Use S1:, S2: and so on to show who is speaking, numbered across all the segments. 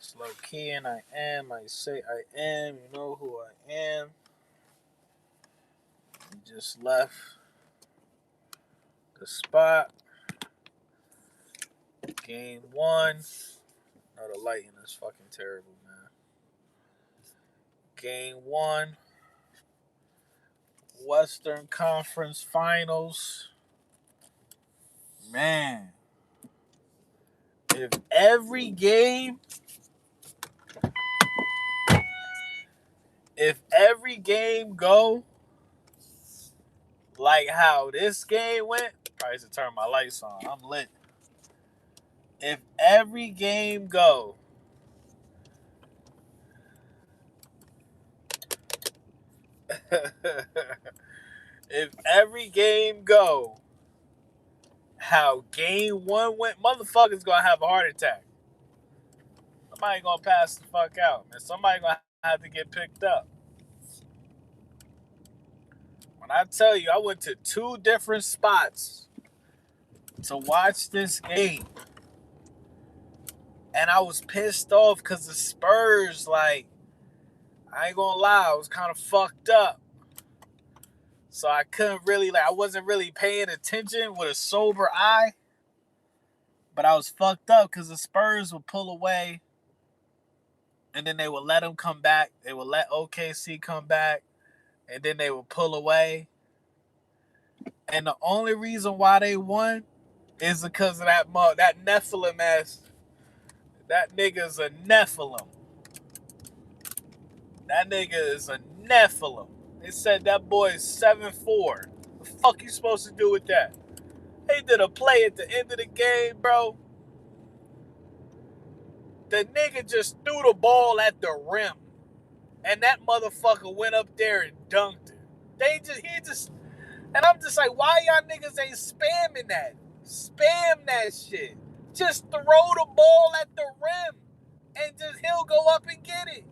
S1: Slow key, and I am. I say I am. You know who I am. You just left the spot. Game one. No, the lighting is fucking terrible, man. Game one. Western Conference Finals. Man. If every game. If every game go like how this game went, probably should turn my lights on. I'm lit. If every game go if every game go how game one went, motherfuckers gonna have a heart attack. Somebody gonna pass the fuck out, man. Somebody gonna have to get picked up. When I tell you, I went to two different spots to watch this game, and I was pissed off because the Spurs, like, I ain't gonna lie, I was kind of fucked up. So I couldn't really, I wasn't really paying attention with a sober eye. But I was fucked up because the Spurs would pull away and then they would let them come back. They would let OKC come back and then they would pull away. And the only reason why they won is because of that Nephilim ass. That nigga's a Nephilim. That nigga is a Nephilim. They said that boy is 7'4". The fuck you supposed to do with that? They did a play at the end of the game, bro. The nigga just threw the ball at the rim. And that motherfucker went up there and dunked it. And I'm just like, why y'all niggas ain't spamming that? Spam that shit. Just throw the ball at the rim. And just he'll go up and get it.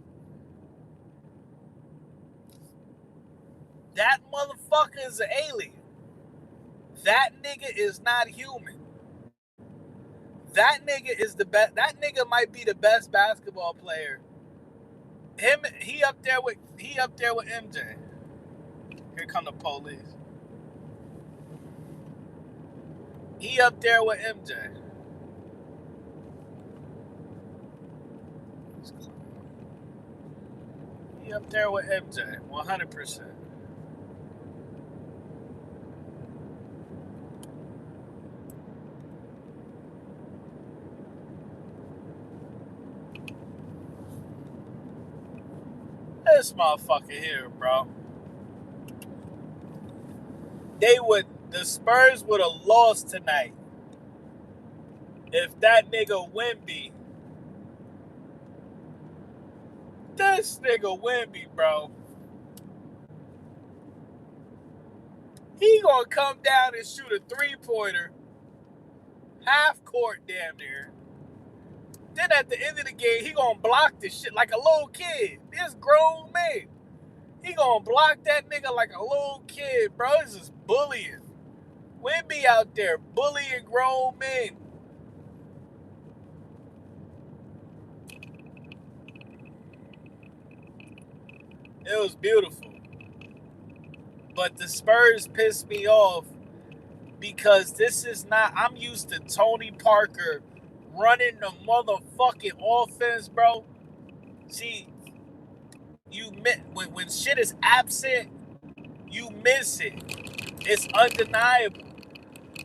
S1: That motherfucker is an alien. That nigga is not human. That nigga is the best. That nigga might be the best basketball player. He up there with MJ. Here come the police. He up there with MJ. He up there with MJ, 100%. This motherfucker here, bro. The Spurs would have lost tonight if that nigga Wemby, this nigga Wemby, bro, he gonna come down and shoot a 3-pointer, half court damn near. Then at the end of the game, he gonna block this shit like a little kid. This grown man. He gonna block that nigga like a little kid, bro. This is bullying. Wemby out there bullying grown men. It was beautiful. But the Spurs pissed me off because this is not, I'm used to Tony Parker running the motherfucking offense, bro. See, when shit is absent, you miss it. It's undeniable.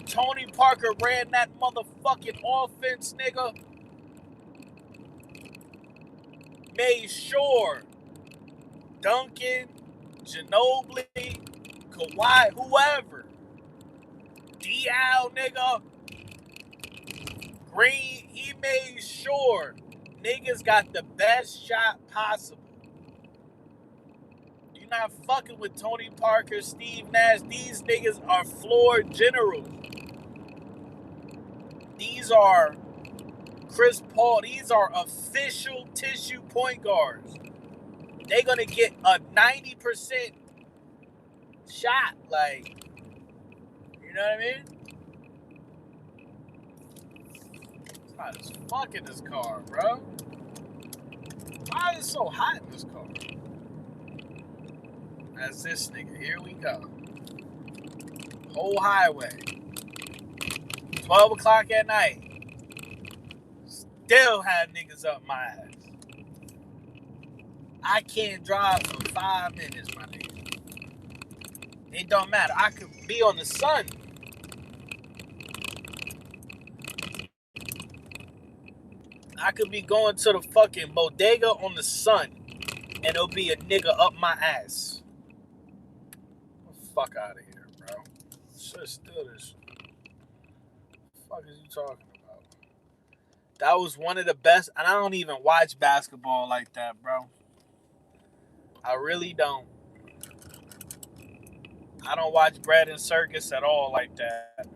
S1: Tony Parker ran that motherfucking offense, nigga. Made sure Duncan, Ginobili, Kawhi, whoever, Dial, nigga, Green, he made sure niggas got the best shot possible. You're not fucking with Tony Parker, Steve Nash. These niggas are floor generals. These are Chris Paul. These are official tissue point guards. They're going to get a 90% shot. Like, you know what I mean? It's hot as fuck in this car, bro. Why is it so hot in this car? That's this nigga. Here we go. Whole highway. 12 o'clock at night. Still had niggas up my ass. I can't drive for 5 minutes, my nigga. It don't matter. I could be on the sun. I could be going to the fucking bodega on the sun, and it'll be a nigga up my ass. Get the fuck out of here, bro. Shit, still this. What the fuck is you talking about? That was one of the best, and I don't even watch basketball like that, bro. I really don't. I don't watch Bread and Circus at all like that.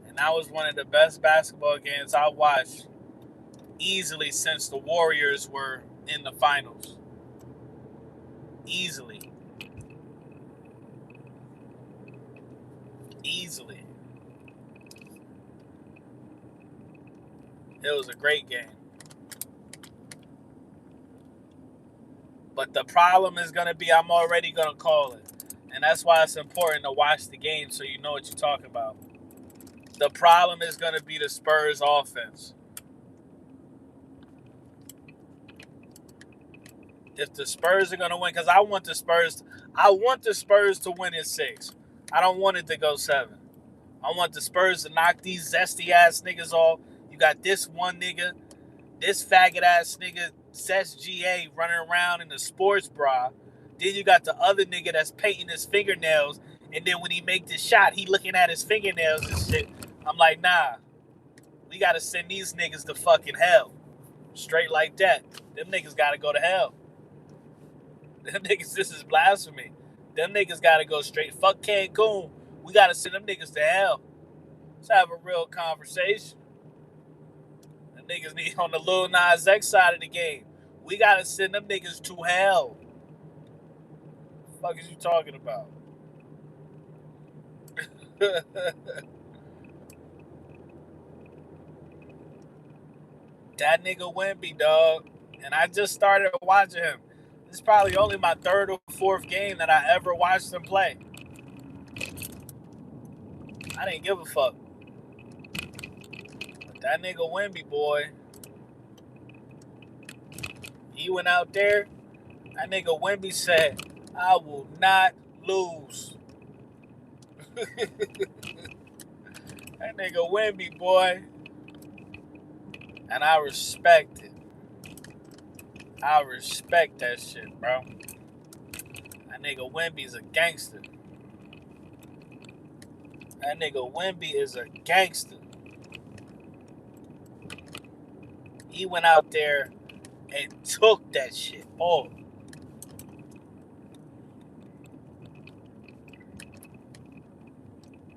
S1: And that was one of the best basketball games I watched easily since the Warriors were in the finals. Easily. It was a great game. But the problem is going to be, I'm already going to call it. And that's why it's important to watch the game so you know what you're talking about. The problem is going to be the Spurs offense. If the Spurs are going to win, because I want the Spurs to win in 6. I don't want it to go 7. I want the Spurs to knock these zesty ass niggas off. You got this one nigga, this faggot ass nigga, Seth GA, running around in the sports bra. Then you got the other nigga that's painting his fingernails, and then when he make the shot, he looking at his fingernails and shit. I'm like, nah, we gotta send these niggas to fucking hell. Straight like that. Them niggas gotta go to hell. Them niggas, this is blasphemy. Them niggas gotta go straight. Fuck Cancun. We gotta send them niggas to hell. Let's have a real conversation. Them niggas need on the Lil Nas X side of the game. We gotta send them niggas to hell. What the fuck is you talking about? That nigga Wemby, dog. And I just started watching him. This is probably only my 3rd or 4th game that I ever watched him play. I didn't give a fuck. But that nigga Wemby, boy, he went out there. That nigga Wemby said, I will not lose. That nigga Wemby, boy. And I respect it. I respect that shit, bro. That nigga Wemby's a gangster. That nigga Wemby is a gangster. He went out there and took that shit off.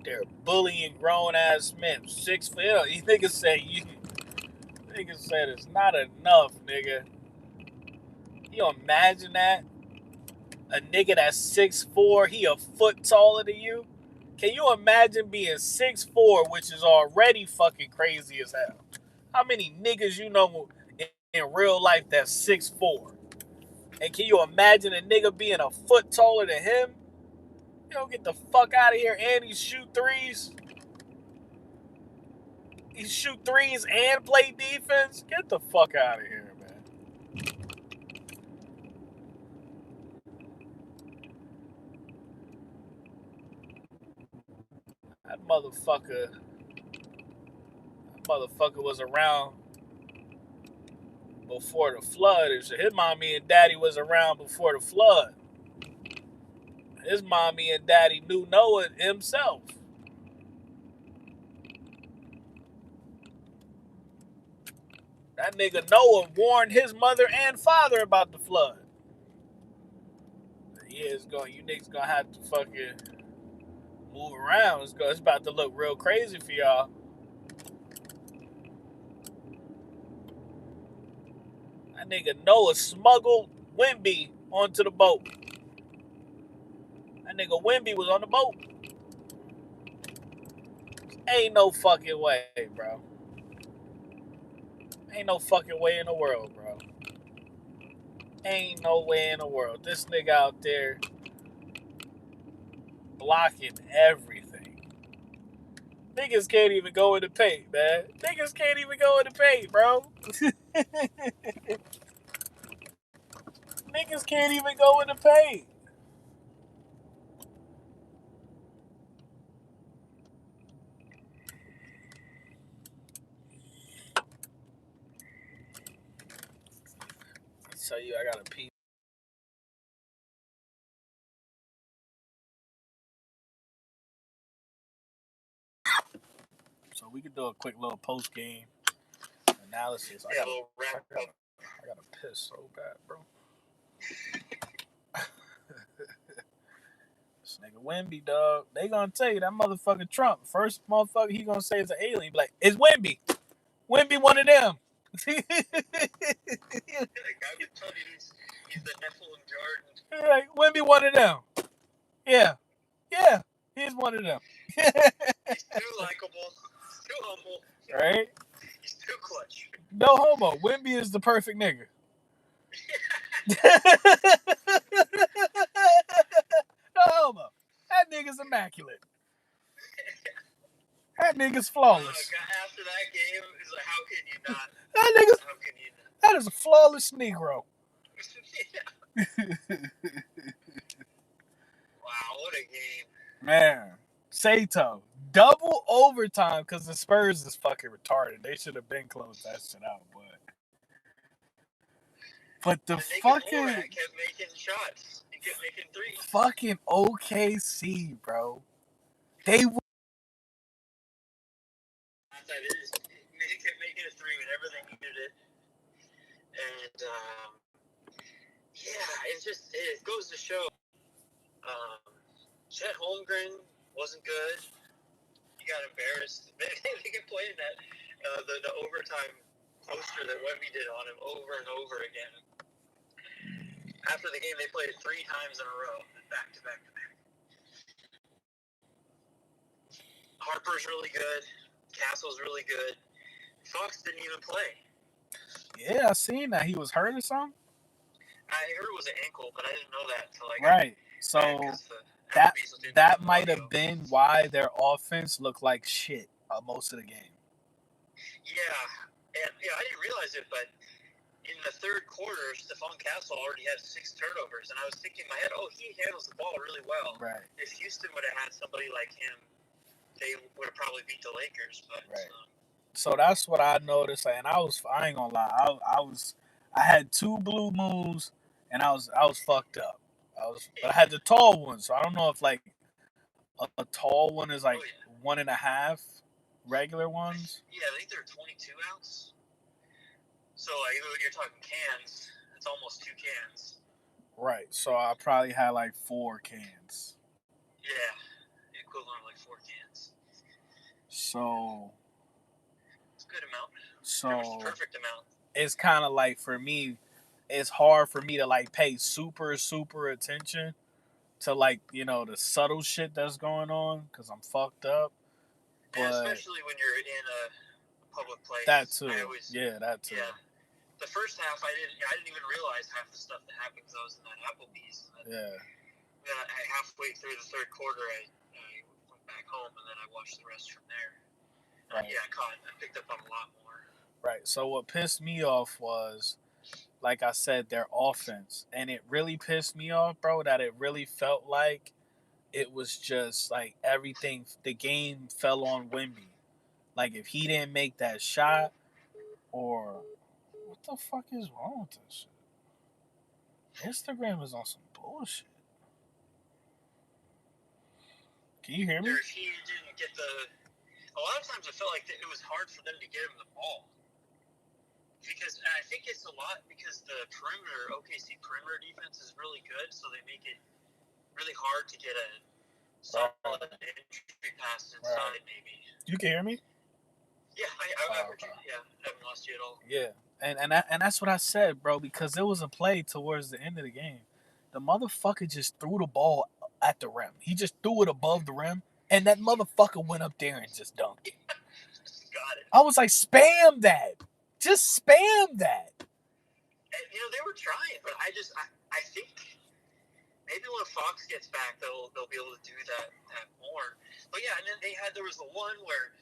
S1: They're bullying grown ass men. 6 foot. These niggas say niggas said it's not enough, nigga. You imagine that? A nigga that's 6'4", he a foot taller than you? Can you imagine being 6'4", which is already fucking crazy as hell? How many niggas you know in real life that's 6'4"? And can you imagine a nigga being a foot taller than him? You don't get the fuck out of here, and he shoot threes. He shoot threes and play defense. Get the fuck out of here, man. That motherfucker was around before the flood. His mommy and daddy was around before the flood. His mommy and daddy knew Noah himself. That nigga Noah warned his mother and father about the flood. Yeah, you niggas gonna have to fucking move around. It's about to look real crazy for y'all. That nigga Noah smuggled Wemby onto the boat. That nigga Wemby was on the boat. Ain't no fucking way, bro. Ain't no fucking way in the world, bro. Ain't no way in the world. This nigga out there blocking everything. Niggas can't even go in the paint, man. Niggas can't even go in the paint, bro. Niggas can't even go in the paint. I tell you, I gotta pee. So we could do a quick little post game analysis. I gotta piss so bad, bro. This nigga Wemby, dog. They gonna tell you that motherfucking Trump. First motherfucker he gonna say is an alien. Be like, it's Wemby. Wemby one of them.
S2: Like, I would tell you he's the Nephilim Jordan.
S1: Like, Wemby one of them. Yeah. Yeah. He's one of them.
S2: He's too likable. Too humble.
S1: Right?
S2: He's too clutch.
S1: No homo. Wemby is the perfect nigga. No homo. That nigga's immaculate. That nigga's flawless.
S2: After that game, it's like, how can you not?
S1: How can you not? That is a flawless Negro.
S2: Wow, what a game.
S1: Man. Sato. Double overtime because the Spurs is fucking retarded. They should have been closed that shit out, but the fucking
S2: kept making shots. He kept making threes.
S1: Fucking OKC, bro. They
S2: he kept making a three whenever they needed it. And it goes to show Chet Holmgren wasn't good. He got embarrassed. They kept playing that the overtime poster that Wemby did on him over and over again. After the game, they played 3 times in a row, back to back to back. Harper's really good. Castle's really good. Fox didn't even play.
S1: Yeah, I seen that. He was hurt or something?
S2: I heard it was an ankle, but I didn't know that until I got
S1: right. So that might have been why their offense looked like shit most of the game.
S2: Yeah, and I didn't realize it, but in the third quarter, Stephon Castle already had 6 turnovers, and I was thinking in my head, he handles the ball really well.
S1: Right.
S2: If Houston would have had somebody like him, they would have probably beat the Lakers. But
S1: right. So that's what I noticed, and I ain't gonna lie, I had 2 blue moons, and I was fucked up. But I had the tall one, so I don't know if like a tall one is like 1.5 regular ones.
S2: Yeah, I think they're 22 ounce. So like when you're talking cans, it's almost 2 cans.
S1: Right. So I probably had like 4 cans.
S2: Yeah, the equivalent of like 4 cans.
S1: So
S2: it's a good amount.
S1: So
S2: perfect amount.
S1: It's kind of like for me, it's hard for me to like pay super attention to like the subtle shit that's going on because I'm fucked up.
S2: But especially when you're in a public place.
S1: That too. That too.
S2: Yeah. The first half, I didn't even realize half the stuff that happened because I was in that Applebee's.
S1: Yeah.
S2: Then halfway through the third quarter, I went back home and then I watched the rest from there. Right. I picked up on a lot more.
S1: Right. So what pissed me off was, like I said, their offense, and it really pissed me off, bro. That it really felt like it was just like everything. The game fell on Wemby. Like if he didn't make that shot, or what the fuck is wrong with this shit? Instagram is on some bullshit. Can you hear me?
S2: If he didn't get a lot of times I felt like it was hard for them to get him the ball. Because I think it's a lot because the OKC perimeter defense is really good, so they make it really hard to get a solid entry pass inside, maybe.
S1: You can hear me?
S2: Yeah, I heard you. Yeah, I haven't lost you at all.
S1: Yeah, and that's what I said, bro, because it was a play towards the end of the game. The motherfucker just threw the ball at the rim. He just threw it above the rim, and that motherfucker went up there and just dunked it.
S2: Got it.
S1: I was like, spam that. Just spam that.
S2: And, they were trying, but I think maybe when Fox gets back, they'll be able to do that more. But yeah, and then there was the one where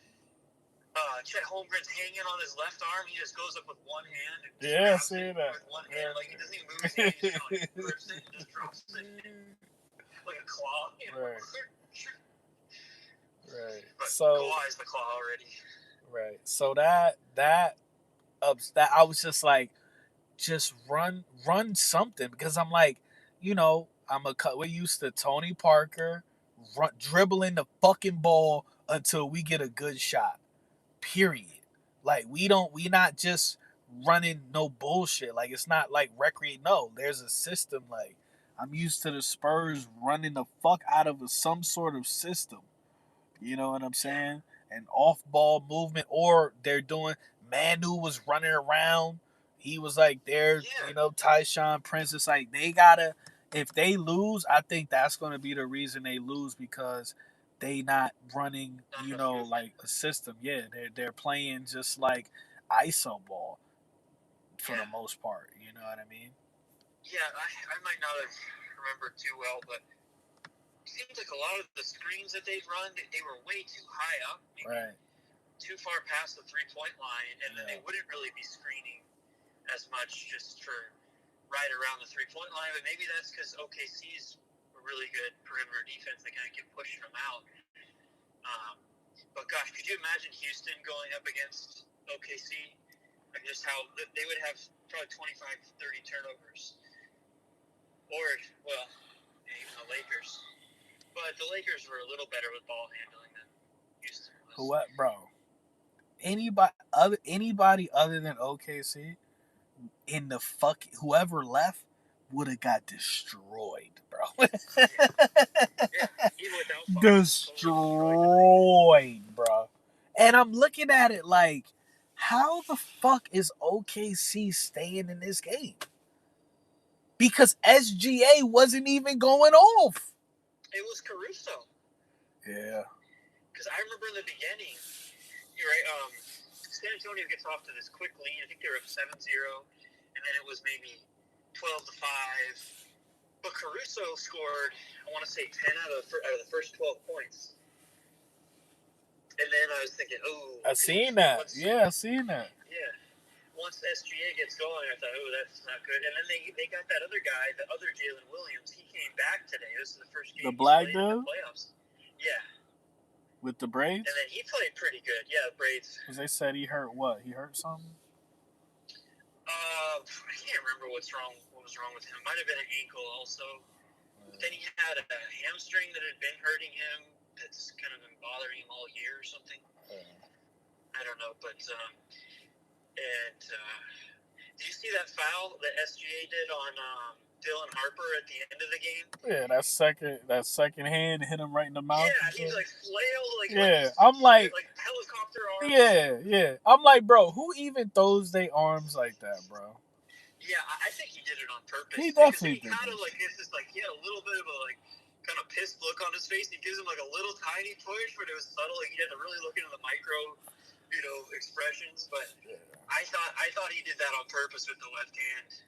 S2: Chet Holmgren's hanging on his left arm. He just goes up with one hand and just grabs it
S1: that.
S2: with one hand. Like, he doesn't even move his hand. He just kind of grips it and just drops it like a claw.
S1: Right. Right.
S2: But
S1: so
S2: Kawhi's the claw already.
S1: Right. So that I was just like, just run something, because I'm like, we're used to Tony Parker dribbling the fucking ball until we get a good shot. Period. Like, we not just running no bullshit. Like, it's not like recreate. No, there's a system. Like, I'm used to the Spurs running the fuck out of some sort of system. You know what I'm saying? An off-ball movement, or they're doing. Manu was running around. He was like there. Tyshawn Prince. It's like they gotta. If they lose, I think that's gonna be the reason they lose, because they not running. Like a system. Yeah, they're playing just like ISO ball for the most part. You know what I mean?
S2: Yeah, I might not have remembered too well, but seems like a lot of the screens that they'd run, they were way too high up, maybe too far past the 3-point line, and then they wouldn't really be screening as much just for right around the 3-point line. But maybe that's because OKC's a really good perimeter defense. They kind of keep pushing them out. But gosh, could you imagine Houston going up against OKC? Like, just how they would have probably 25, 30 turnovers. Or, well, even the Lakers. But the Lakers were a little better with ball handling than Houston was.
S1: What, bro? Anybody other than OKC in the whoever left would have got destroyed, bro.
S2: Even without Fox,
S1: destroyed, bro. And I'm looking at it like, how the fuck is OKC staying in this game? Because SGA wasn't even going off.
S2: It was Caruso.
S1: Yeah.
S2: Because I remember in the beginning, you're right, San Antonio gets off to this quick lead. I think they were up 7-0, and then it was maybe 12-5. But Caruso scored, I want to say 10 out of the first 12 points. And then I was thinking,
S1: I seen that. I seen that.
S2: Yeah. Once SGA gets going, I thought, that's not good. And then they got that other guy, the other Jalen Williams. He came back today. This is the first game
S1: the black dude
S2: in the playoffs. Yeah.
S1: With the braids?
S2: And then he played pretty good. Yeah, the braids.
S1: Because they said he hurt what? He hurt something?
S2: I can't remember what was wrong with him. Might have been an ankle also. But then he had a hamstring that had been hurting him. That's kind of been bothering him all year or something. I don't know, but did you see that foul that SGA did on Dylan Harper at the end of the game?
S1: Yeah, that second hand hit him right in the mouth.
S2: Yeah, he's like flailed,
S1: I'm like
S2: helicopter arms.
S1: Yeah. I'm like, bro, who even throws their arms like that, bro?
S2: Yeah, I think he did it on purpose.
S1: He definitely did.
S2: He kind of he had a little bit of a kind of pissed look on his face. He gives him like a little tiny push, but it was subtle. Like, he had to really look into the micro, expressions. But I thought he did that on purpose with the left hand,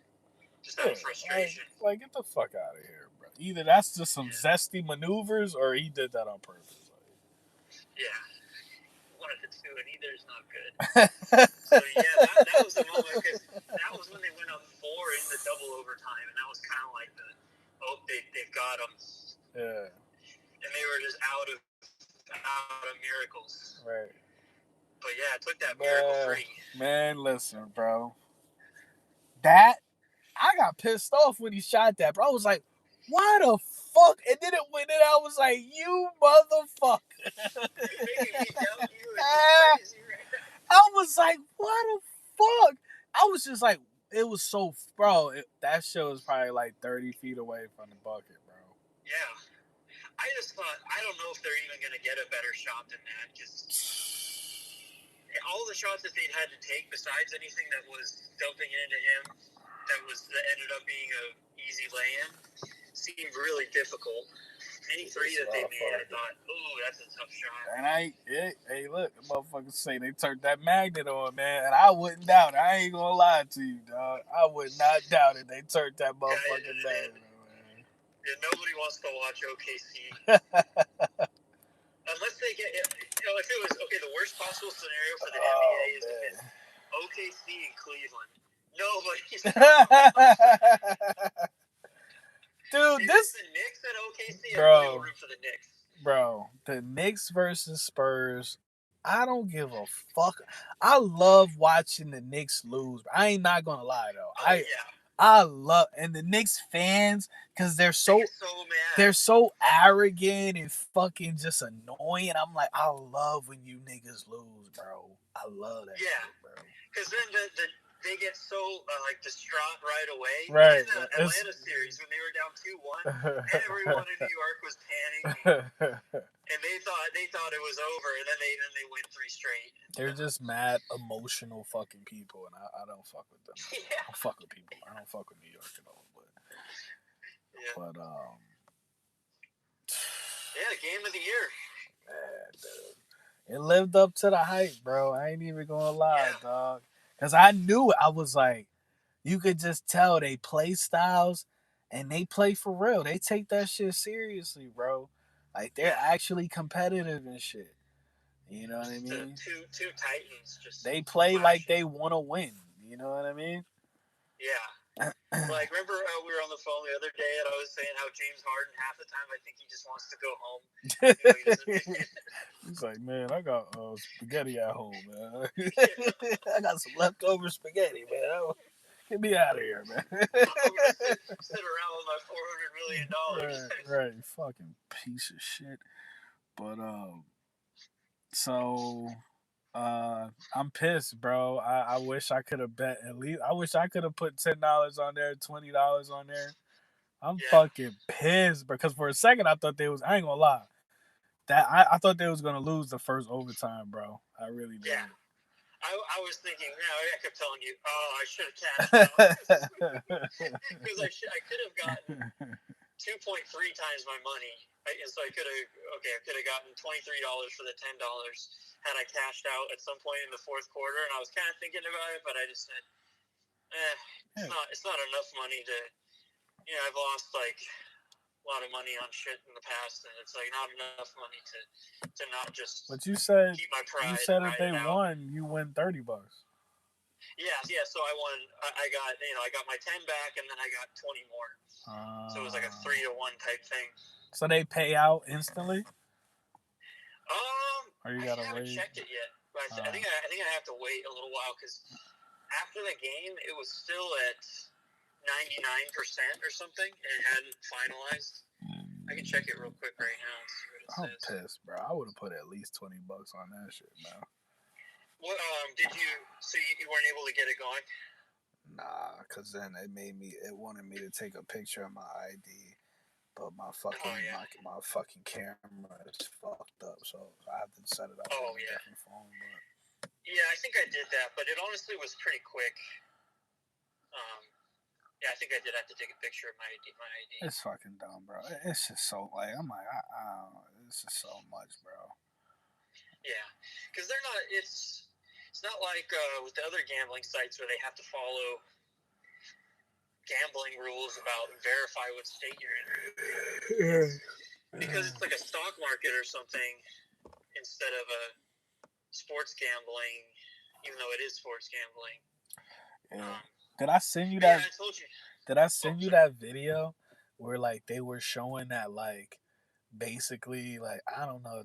S2: just out of frustration.
S1: Like, get the fuck out of here, bro. Either that's just some zesty maneuvers, or he did that on purpose.
S2: Yeah. One of the two, and either is not good. So yeah, that was the moment, because that was when they went up 4 in the double overtime, and that was kind of like they've got them.
S1: Yeah.
S2: And they were just out of miracles.
S1: Right.
S2: But yeah, it took that miracle free.
S1: Man, listen, bro. I got pissed off when he shot that, bro. I was like, why the fuck? And then it went in, I was like, you motherfucker. I was like, what the fuck? I was just like, it was so, bro, that shit was probably like 30 feet away from the bucket, bro.
S2: Yeah. I just thought, I don't know if they're even going to get a better shot than that, because all the shots that they'd had to take, besides anything that was dumping into him, that ended up being a easy lay-in, seemed really difficult. Any three that they made, I thought, ooh, that's a tough shot.
S1: And hey, look, the motherfuckers say they turned that magnet on, man, and I wouldn't doubt it. I ain't gonna lie to you, dog. I would not doubt it. They turned that motherfucking magnet on, man.
S2: Yeah, nobody wants to watch OKC. Unless they get, if it was, okay, the worst possible scenario for the NBA is if it's OKC and Cleveland. Nobody's
S1: Dude,
S2: if
S1: this
S2: it's the Knicks at OKC,
S1: bro,
S2: everybody will root for the Knicks.
S1: Bro, the Knicks versus Spurs. I don't give a fuck. I love watching the Knicks lose. I ain't not gonna lie though. I love and the Knicks fans because they're so
S2: mad.
S1: They're so arrogant and fucking just annoying. I'm like, I love when you niggas lose, bro. I love that.
S2: Yeah,
S1: shit, bro.
S2: Because then they get so distraught right away.
S1: Right.
S2: In the Atlanta series when they were down 2-1, everyone in New York was panicking, and they thought it was over, and then they win 3 straight.
S1: They're just mad, emotional fucking people, and I don't fuck with them.
S2: Yeah.
S1: I don't fuck with people. I don't fuck with New York at all. But
S2: yeah, game of the year.
S1: Man, dude. It lived up to the hype, bro. I ain't even gonna lie, dog. Because I knew it. I was like, you could just tell they play styles and they play for real. They take that shit seriously, bro. Like, they're actually competitive and shit. You know what I mean?
S2: Two titans just
S1: they play like they want to win. You know what I mean?
S2: Yeah. Like, remember we were on the phone the other day and I was saying how James Harden half the time I think he just wants to go home.
S1: He's like, man, I got spaghetti at home, man. I got some leftover spaghetti, man. Get me out of here, man.
S2: I'm gonna sit around with my $400 million.
S1: Right, fucking piece of shit. But so I'm pissed, bro. I wish I could have bet at least. I wish I could have put $10 on there, $20 on there. I'm fucking pissed because for a second I thought they was. I ain't gonna lie. That I thought they was gonna lose the first overtime, bro. I really did.
S2: Yeah. I was thinking, I kept telling you, I should have cashed out. Because I could have gotten 2.3 times my money. And so I could have gotten $23 for the $10 had I cashed out at some point in the fourth quarter. And I was kind of thinking about it, but I just said, it's not enough money to, I've lost like a lot of money on shit in the past, and it's like not enough money to not just.
S1: But you said
S2: keep my pride.
S1: You said if they won, you win $30.
S2: Yeah. So I won. I got my 10 back, and then I got 20 more. So it was like a 3-1 type thing.
S1: So they pay out instantly.
S2: Or you gotta wait. I haven't checked it yet. But I think I have to wait a little while because after the game, it was still at 99% or something, and it hadn't finalized. I can check it real quick right now and see what it says.
S1: I'm pissed, bro. I would have put at least $20 on that shit, man.
S2: What did you? So you weren't able to get it going?
S1: Nah, cause then it wanted me to take a picture of my ID, but my fucking my fucking camera is fucked up, so I have to set it up on a different phone. But
S2: yeah, I think I did that, but it honestly was pretty quick. Yeah, I think I did have to take a picture of my ID.
S1: It's fucking dumb, bro. It's just so like I'm like it's just so much, bro.
S2: Yeah, because they're not. It's not like with the other gambling sites where they have to follow gambling rules about verify what state you're in. Because it's like a stock market or something instead of a sports gambling, even though it is sports gambling.
S1: Yeah. Did I send you that?
S2: Yeah, I told you.
S1: Did I send you that video where like they were showing that like basically like I don't know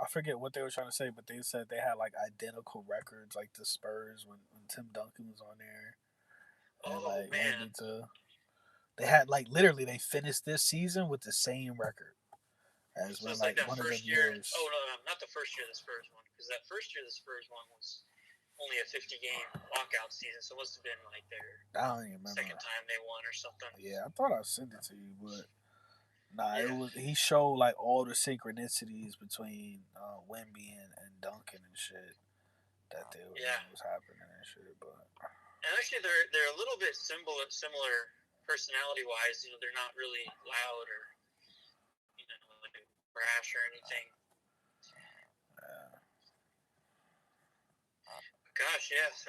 S1: I forget what they were trying to say, but they said they had like identical records like the Spurs when Tim Duncan was on there. And,
S2: man!
S1: They had like literally they finished this season with the same record as
S2: so
S1: when
S2: it's like that
S1: one
S2: first
S1: of the
S2: year.
S1: years.
S2: Oh no, not the first year the Spurs won, because that first year the Spurs won was only a 50-game lockout season, so it must have been like their second time they won or something.
S1: Yeah, I thought I sent it to you, but it was he showed like all the synchronicities between Wemby and Duncan and shit that was happening and shit. But
S2: and actually, they're a little bit similar personality wise. They're not really loud or rash or anything. Gosh, yes,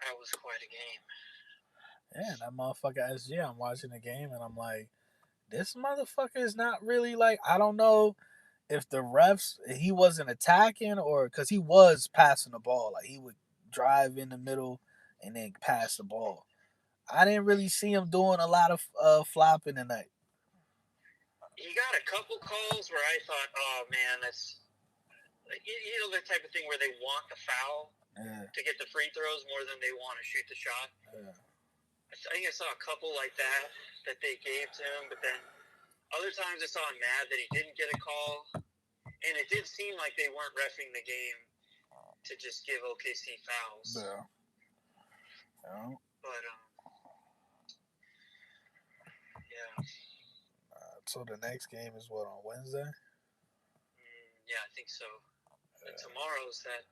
S2: that was quite a game.
S1: Yeah, that motherfucker SG. I'm watching the game and I'm like, this motherfucker is not really like. I don't know if the refs he wasn't attacking or because he was passing the ball. Like he would drive in the middle and then pass the ball. I didn't really see him doing a lot of flopping tonight.
S2: He got a couple calls where I thought, oh man, that's the type of thing where they want the foul to get the free throws more than they want to shoot the shot.
S1: Yeah.
S2: I think I saw a couple like that they gave to him, but then other times I saw him mad that he didn't get a call, and it did seem like they weren't reffing the game to just give OKC fouls.
S1: Yeah.
S2: But yeah.
S1: So the next game is what, on Wednesday?
S2: Yeah, I think so. Yeah. And tomorrow's that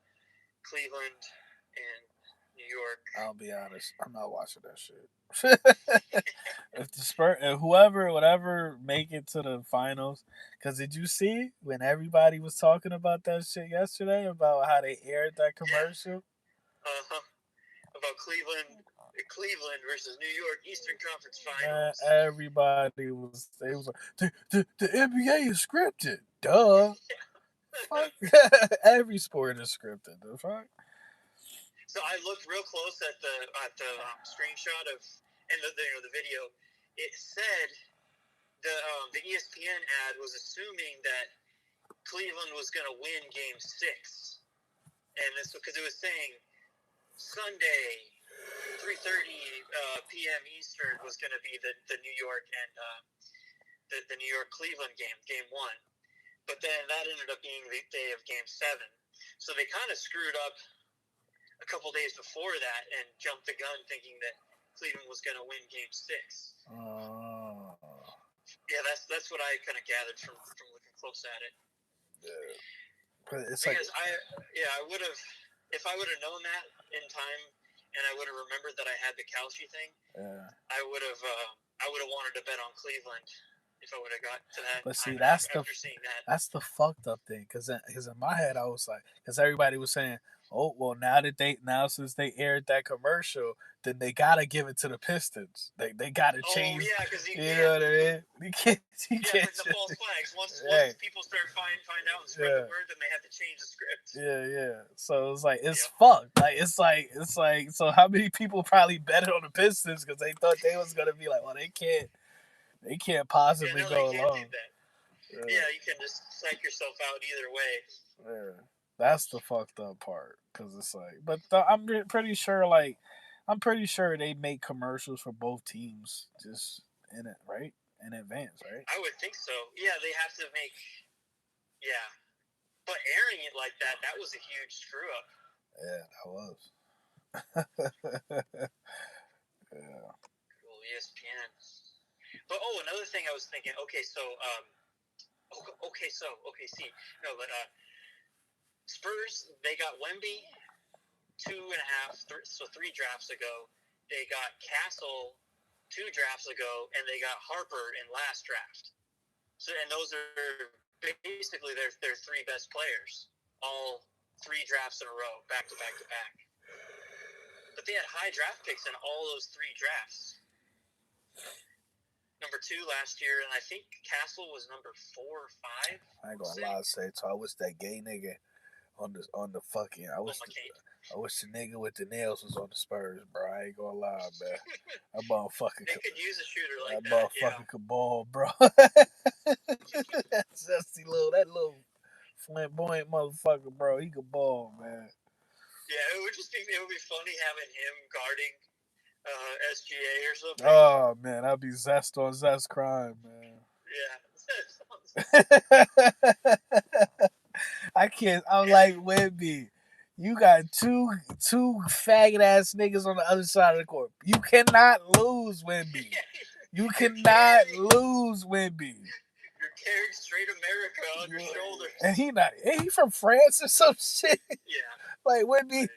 S2: Cleveland and New York.
S1: I'll be honest, I'm not watching that shit. If the Spurs, whatever, make it to the finals, because did you see when everybody was talking about that shit yesterday about how they aired that commercial?
S2: Yeah. About Cleveland versus New York Eastern Conference Finals.
S1: Everybody was like the NBA is scripted. Duh. Fuck. Every sport is scripted. The fuck.
S2: So I looked real close at the screenshot of and the video. It said the ESPN ad was assuming that Cleveland was going to win Game 6, and this because it was saying Sunday, 3:30 p.m. Eastern was going to be the New York and the New York Cleveland game 1, but then that ended up being the day of Game 7. So they kind of screwed up a couple days before that and jumped the gun thinking that Cleveland was going to win Game 6.
S1: Oh.
S2: Yeah, that's what I kind of gathered from looking close at it.
S1: Yeah. But it's
S2: because I would have, if I would have known that in time and I would have remembered that I had the Kalshi thing, I would have wanted to bet on Cleveland if I would have got to that.
S1: But see,
S2: after seeing that.
S1: That's the fucked up thing, because in my head I was like, because everybody was saying, oh well, since they aired that commercial, then they gotta give it to the Pistons. They gotta change.
S2: Oh yeah, because
S1: you know what I mean. You can't.
S2: The false flags. Once people start find out and spread the word, then they have to change the script.
S1: Yeah. So it's like it's fucked. Like it's like so how many people probably betted on the Pistons because they thought they was gonna be like, well, they can't possibly go along.
S2: Yeah, you can just psych yourself out either way.
S1: Yeah, that's the fucked up part, because it's like, but I'm pretty sure they make commercials for both teams just in it, right? In advance, right?
S2: I would think so. Yeah, they have to make. Yeah, but airing it like that was a huge screw up.
S1: Yeah, that was. Yeah.
S2: Cool, ESPN. But another thing I was thinking. Okay, so OKC. No, but Spurs, they got Wemby 3 drafts ago. They got Castle 2 drafts ago, and they got Harper in last draft. So, and those are basically their 3 best players, all 3 drafts in a row, back to back to back. But they had high draft picks in all those 3 drafts. Number 2 last year, and I think Castle was number 4 or 5.
S1: I ain't gonna lie, so I wish that gay nigga on the fucking. I wish the nigga with the nails was on the Spurs, bro. I ain't gonna lie, man. That motherfucker.
S2: They could use a shooter like that.
S1: That motherfucker could ball, bro. that little flamboyant motherfucker, bro. He could ball, man.
S2: Yeah, it would be funny having him guarding SGA or something.
S1: Oh man, that'd be zest on zest crime, man.
S2: Yeah.
S1: I can't. I'm like Wemby. You got two faggot ass niggas on the other side of the court. You cannot lose, Wemby. You cannot lose, Wemby.
S2: You're carrying straight America on your shoulders.
S1: And he from France or some shit.
S2: Yeah.
S1: Like, Wemby,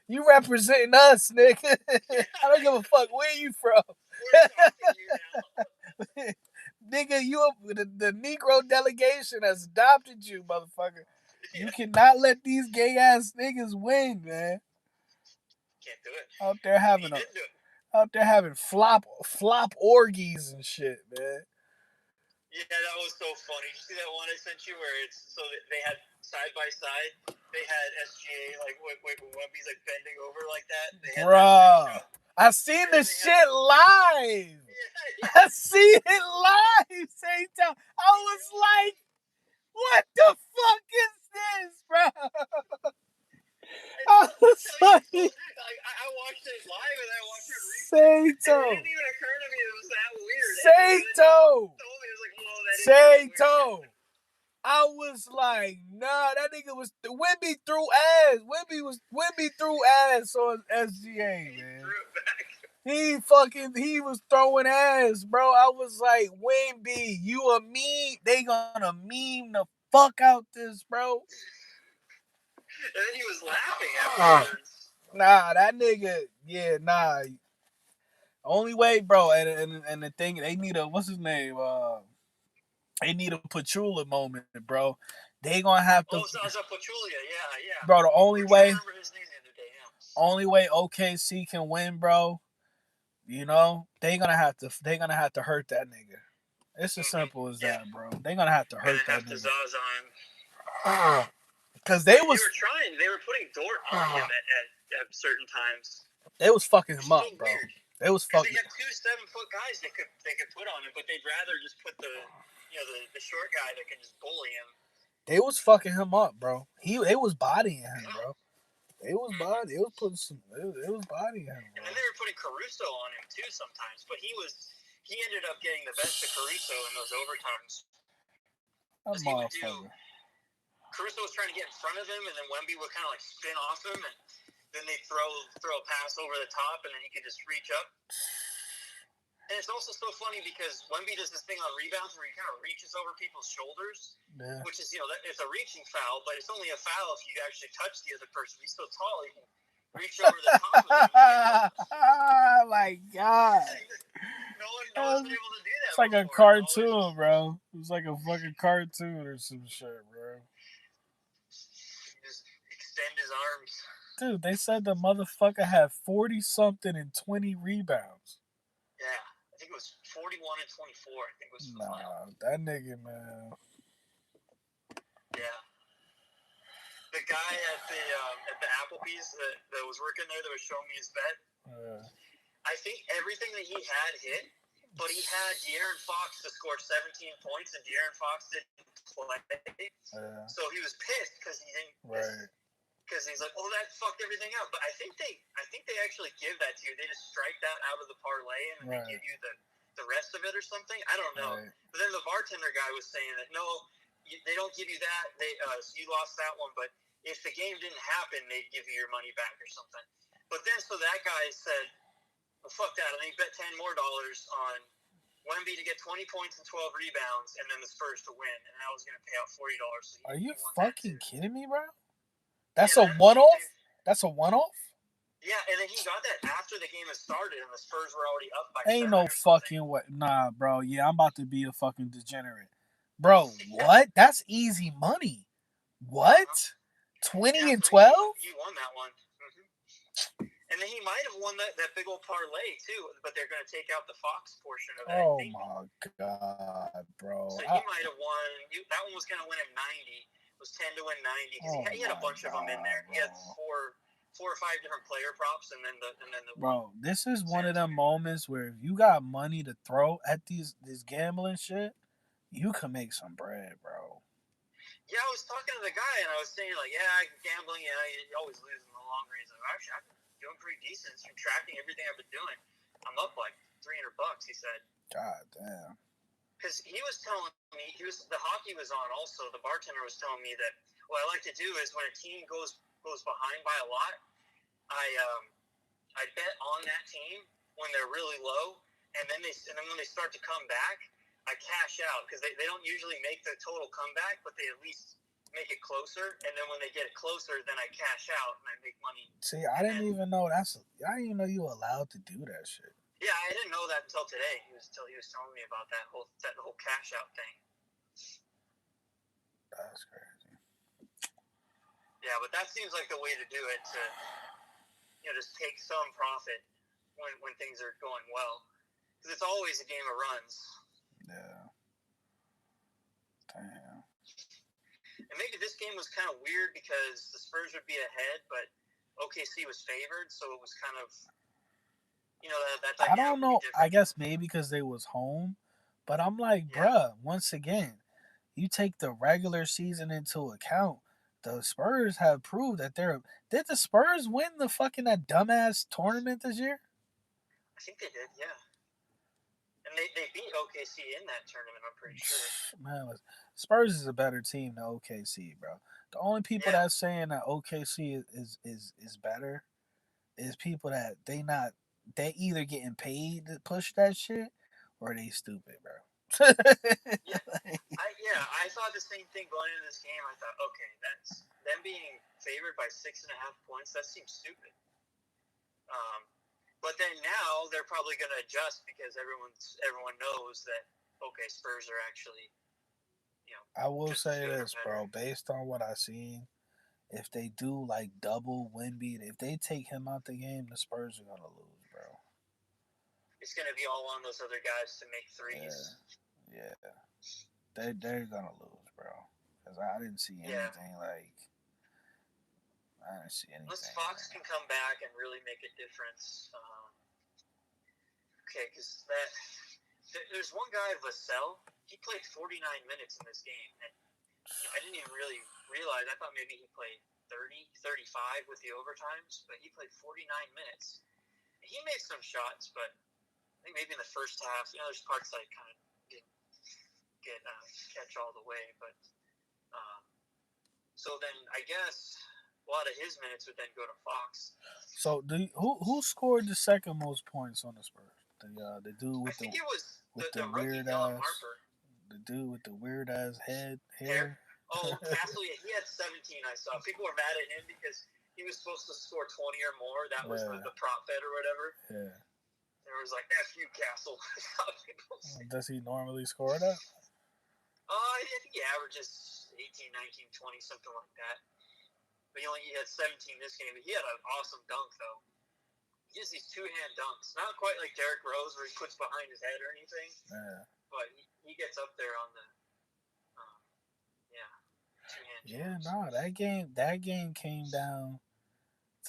S1: you representing us, nigga. I don't give a fuck where you from.
S2: We're talking to you now.
S1: Nigga, the Negro delegation has adopted you, motherfucker. You cannot let these gay ass niggas win, man.
S2: Can't do it.
S1: Out there having flop orgies and shit, man.
S2: Yeah, that was so funny. Did you see that one I sent you where it's so they had side by side? They had SGA like Wemby's like bending over like that. They had
S1: Bruh, I seen the shit live.
S2: Yeah.
S1: I seen it live. Same time. I was like, what the fuck is this, bro? I was like,
S2: I watched it live and I watched it replay.
S1: Sato.
S2: It didn't even occur to me it was that weird.
S1: Sato. I was like, nah, that nigga was Wemby threw ass. Wemby threw ass on SGA, man. He was throwing ass, bro. I was like, Wemby, you a meme. They gonna meme the fuck out this, bro.
S2: And then he was laughing afterwards.
S1: Nah, that nigga, yeah, nah. Only way, bro, and the thing, they need a, what's his name? They need a Pachula moment, bro. They gonna have to.
S2: Oh, Zaza Pachulia, yeah.
S1: Bro, the only way.
S2: I remember his name the other day, yeah.
S1: Only way OKC can win, bro. You know, they gonna have to hurt that nigga. It's as simple as that, bro. They gonna have to hurt that nigga. Because they were
S2: trying. They were putting Dort on him at certain times.
S1: They was fucking him up, bro.
S2: Weird.
S1: They was fucking.
S2: They had 2 7-foot guys they could put on him, but they'd rather just put the short guy that can just bully him.
S1: They was fucking him up, bro. They was bodying him, bro. It was bodying him, bro.
S2: And then they were putting Caruso on him too sometimes, but he ended up getting the best of Caruso in those overtimes. Caruso was trying to get in front of him, and then Wemby would kind of like spin off him, and then they throw a pass over the top, and then he could just reach up. And it's also so funny because Wemby does this thing on rebounds where he kind of reaches over people's shoulders, which is, it's a reaching foul, but it's only a foul if you actually touch the other person. He's so tall, he can reach over the top of him.
S1: Oh, my God.
S2: No one's been able to do that.
S1: It's like a cartoon, bro. It's like a fucking cartoon or some shit, bro.
S2: Just extend his arms.
S1: Dude, they said the motherfucker had 40-something and 20 rebounds.
S2: Yeah. I think it was 41 and 24. I think it was.
S1: That nigga, man.
S2: Yeah. The guy at the Applebee's that was working there that was showing me his bet. I think everything that he had hit, but he had De'Aaron Fox to score 17 points, and De'Aaron Fox didn't play. So he was pissed because he didn't.
S1: Right.
S2: Because he's like, oh, that fucked everything out. But I think they actually give that to you. They just strike that out of the parlay and they give you the rest of it or something. I don't know. Right. But then the bartender guy was saying that no, they don't give you that. So you lost that one. But if the game didn't happen, they'd give you your money back or something. But then so that guy said, well, fuck that. And then he bet $10 more on Wemby to get 20 points and 12 rebounds, and then the Spurs to win. And I was going to pay out $40. So
S1: are you fucking kidding me, bro? That's a one-off? That's a one-off?
S2: Yeah, and then he got that after the game had started and the Spurs were already up by
S1: 7 no fucking way. Nah, bro. Yeah, I'm about to be a fucking degenerate. Bro, what? That's easy money. What? 20 and 12?
S2: He won that one. Mm-hmm. And then he might have won that big old parlay, too, but they're going to take out the Fox portion of it.
S1: Oh, my God, bro.
S2: So he might have won. That one was going to win him 90. It was 10 to win 90 because he had a bunch of them in there. He had four or five different player props, and then the.
S1: Bro, this is one of them moments where if you got money to throw at this gambling shit, you can make some bread, bro.
S2: Yeah, I was talking to the guy and I was saying like, gambling, you always lose in the long range. Like, actually, I'm doing pretty decent from tracking everything I've been doing. I'm up like $300. He said. God damn. Because he was telling me, the hockey was on also. The bartender was telling me that what I like to do is when a team goes behind by a lot, I bet on that team when they're really low, and then when they start to come back, I cash out because they don't usually make the total comeback, but they at least make it closer. And then when they get it closer, then I cash out and I make money.
S1: See, I didn't even know I didn't even know you were allowed to do that shit.
S2: Yeah, I didn't know that until today. He was telling me about that whole cash out thing.
S1: That's crazy.
S2: Yeah, but that seems like the way to do it, to just take some profit when things are going well, because it's always a game of runs.
S1: Yeah. Damn.
S2: And maybe this game was kind of weird because the Spurs would be ahead, but OKC was favored, so it was kind of that
S1: I
S2: dynamic
S1: don't
S2: would be
S1: know. I
S2: different.
S1: guess maybe because they was home, but I'm like,
S2: Yeah,
S1: bruh. Once again, you take the regular season into account. The Spurs have proved that they're. Did the Spurs win the fucking that dumbass tournament this year?
S2: I think they did. Yeah, and they beat OKC in that tournament. I'm pretty sure.
S1: Man, Spurs is a better team than OKC, bro. The only people
S2: Yeah,
S1: that's saying that OKC is better is people that they either getting paid to push that shit or they stupid, bro.
S2: yeah. I thought the same thing going into this game. I thought, okay, that's them being favored by 6.5 points. That seems stupid. Um, but then now they're probably going to adjust because everyone knows that okay, Spurs are actually
S1: I will
S2: just as
S1: say
S2: good or
S1: this,
S2: better.
S1: bro. Based on what I seen, if they do like double Wemby, if they take him out the game, the Spurs are gonna lose, bro.
S2: It's going to be all on those other guys to make threes.
S1: Yeah, yeah, they're gonna lose, bro. Because I didn't see
S2: Yeah,
S1: anything like I didn't see
S2: unless
S1: anything.
S2: Fox can come back and really make a difference. Okay, because there's one guy, Vassell. He played 49 minutes in this game, and I didn't even really realize. I thought maybe he played 30, 35 with the overtimes, but he played 49 minutes. He made some shots, but I think maybe in the first half, there's parts that I kind of didn't catch all the way. But so then I guess a lot of his minutes would then go to Fox.
S1: So who scored the second most points on the Spurs? The dude
S2: I
S1: with
S2: think it was
S1: the
S2: the rookie
S1: weird
S2: Dylan
S1: ass
S2: Harper.
S1: the dude with the weird ass
S2: Hair.
S1: hair.
S2: Oh, Castle, he had 17, I saw. People were mad at him because he was supposed to score 20 or more. That was
S1: Yeah,
S2: the prop bet or whatever.
S1: yeah.
S2: There was like, F you, Castle. People say.
S1: Does he normally score that?
S2: I think he averages 18, 19, 20, something like that. But he had 17 this game. But he had an awesome dunk, though. He has these two-hand dunks. Not quite like Derrick Rose where he puts behind his head or anything.
S1: Yeah.
S2: But he gets up there on the, yeah, two-hand
S1: Yeah,
S2: jams.
S1: no, that game came down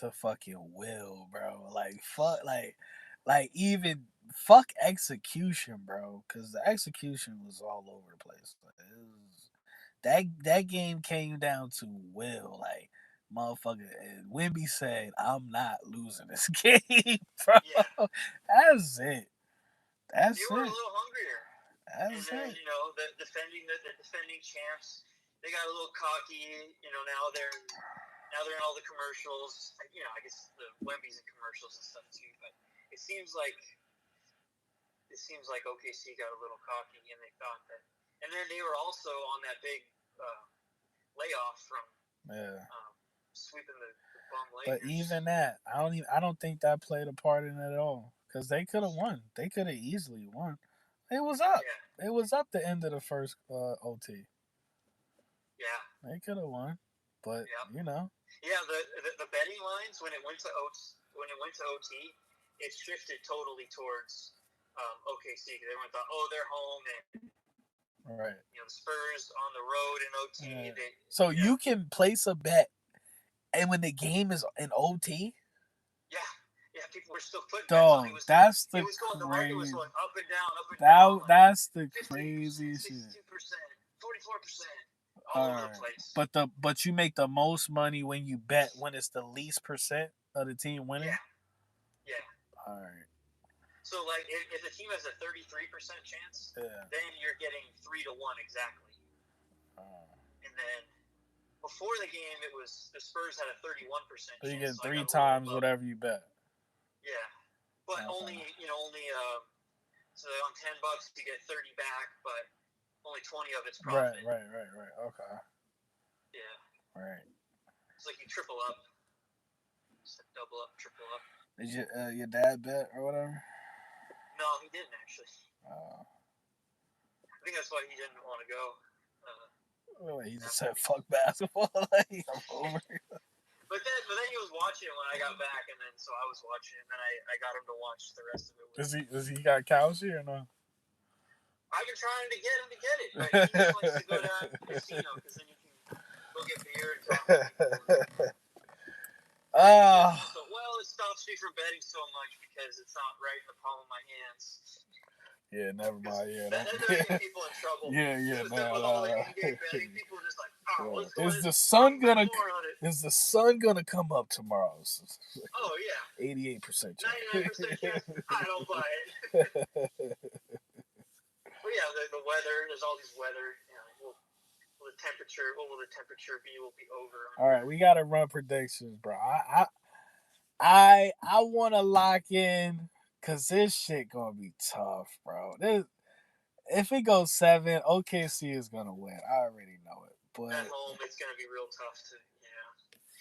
S1: to fucking will, bro. Like even fuck execution, bro, because the execution was all over the place. That game came down to will, like motherfucker. And Wimby said, "I'm not losing this game,
S2: Yeah.
S1: bro." That's it.
S2: They
S1: That's
S2: were a
S1: it.
S2: little hungrier. And
S1: That's
S2: then
S1: it.
S2: the defending champs, they got a little cocky. Now they're in all the commercials. I guess the Wemby's in commercials and stuff too. But it seems like OKC got a little cocky and they thought that. And then they were also on that big uh, layoff from
S1: Yeah.
S2: sweeping the bum
S1: But
S2: Lakers.
S1: even that, I don't think that played a part in it at all. Because they could have won. They could have easily won. It was up.
S2: Yeah,
S1: It was up the end of the first OT.
S2: yeah,
S1: They could have won, but
S2: yeah,
S1: you know.
S2: yeah. The betting lines when it went to OT, it shifted totally towards OKC because everyone thought, oh, they're home and
S1: Right.
S2: the Spurs on the road in OT.
S1: So you can place a bet, and when the game is in OT,
S2: Yeah, yeah. People were still putting bets on. It
S1: dog,
S2: was
S1: that's
S2: it
S1: the
S2: was going. The market was
S1: crazy.
S2: going up and down, like
S1: That's the
S2: 58%,
S1: crazy shit.
S2: 62%, 44%, all
S1: All
S2: over the
S1: right,
S2: place.
S1: but you make the most money when you bet when it's the least percent of the team winning.
S2: Yeah, yeah.
S1: All right.
S2: So like, if the team has a 33% chance,
S1: Yeah.
S2: then you're getting 3-1 exactly.
S1: Uh,
S2: And then before the game, it was the Spurs had a 31%
S1: so you
S2: chance.
S1: get
S2: So I
S1: three
S2: got a little
S1: times
S2: above.
S1: whatever you bet.
S2: Yeah, but
S1: Okay.
S2: only so on $10 you get 30 back, but only 20 of it's
S1: Right.
S2: profit.
S1: Okay.
S2: Yeah.
S1: Right.
S2: It's like you triple up, double up, triple up.
S1: Did your dad bet or whatever?
S2: No, he didn't actually. I think that's why he didn't want to go.
S1: He just said, "Fuck basketball." Like, I'm over.
S2: But then he was watching it when I got back, and then so I was watching it, and then I got him to watch the rest of it.
S1: Is he got Kelsey or no?
S2: I've been trying to get him to get it, but he just likes to go down to the casino because then you can go get beer and talk to people. Also, well, it stops me from betting so much because it's not right in the palm of my hands.
S1: Yeah, never mind. Yeah,
S2: that getting people in trouble.
S1: Yeah.
S2: With all the in-game betting, people are just like, oh, let's go.
S1: Is the sun gonna come up tomorrow?
S2: Oh yeah.
S1: 88%
S2: chance. 99% chance. I don't buy it. But yeah, the weather. There's all these weather. Will the temperature? What will the temperature be? Will be over.
S1: All right, we gotta run predictions, bro. I want to lock in because this shit gonna be tough, bro. If it goes 7, OKC is gonna win. I already know it. But
S2: at home, it's gonna be real tough to.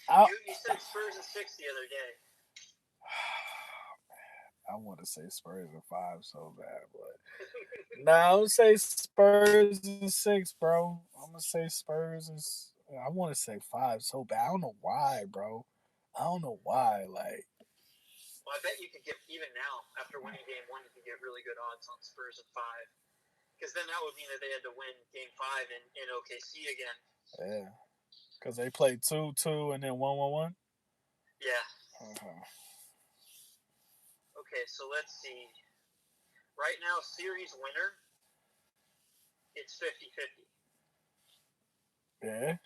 S2: Yeah. You said Spurs in 6 the other day.
S1: I want to say Spurs in 5 so bad, but nah, I'm gonna say Spurs in 6, bro. I'm gonna say Spurs is. I want to say 5 so bad. I don't know why, bro. I don't know why. Like,
S2: well, I bet you could get even now after winning Game 1, you could get really good odds on Spurs at 5. Because then that would mean that they had to win Game 5 in OKC again.
S1: Yeah, because they played 2-2 and then 1-1.
S2: Yeah. Okay, so let's see. Right now, series winner, it's 50-50.
S1: Yeah.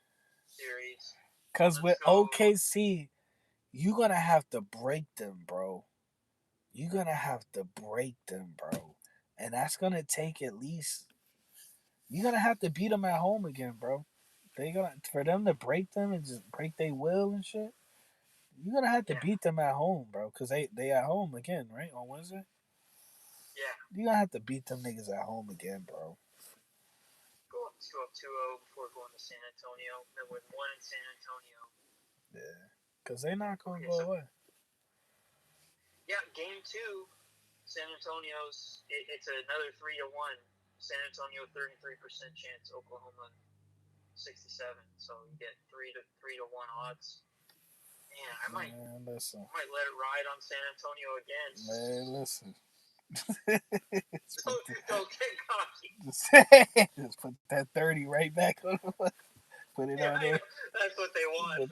S2: Series.
S1: Because with OKC, you're going to have to break them, bro. You're going to have to break them, bro. And that's going to take at least... You're going to have to beat them at home again, bro. For them to break them and just break their will and shit, you're going to have to beat them at home, bro. Because they at home again, right? On Wednesday?
S2: Yeah.
S1: You're going to have to beat them niggas at home again, bro.
S2: Go up 2-0 before going to San Antonio. Then win 1 in San Antonio.
S1: Yeah. Because they're not going to go away.
S2: Yeah, Game 2, San Antonio's, it's another 3-1. San Antonio 33% chance, Oklahoma 67. So you get 3 to 1 odds. Man, I might let it ride on San Antonio again.
S1: Man, listen.
S2: Don't get cocky.
S1: Just put that 30 right back on. Put it on there.
S2: That's what they want.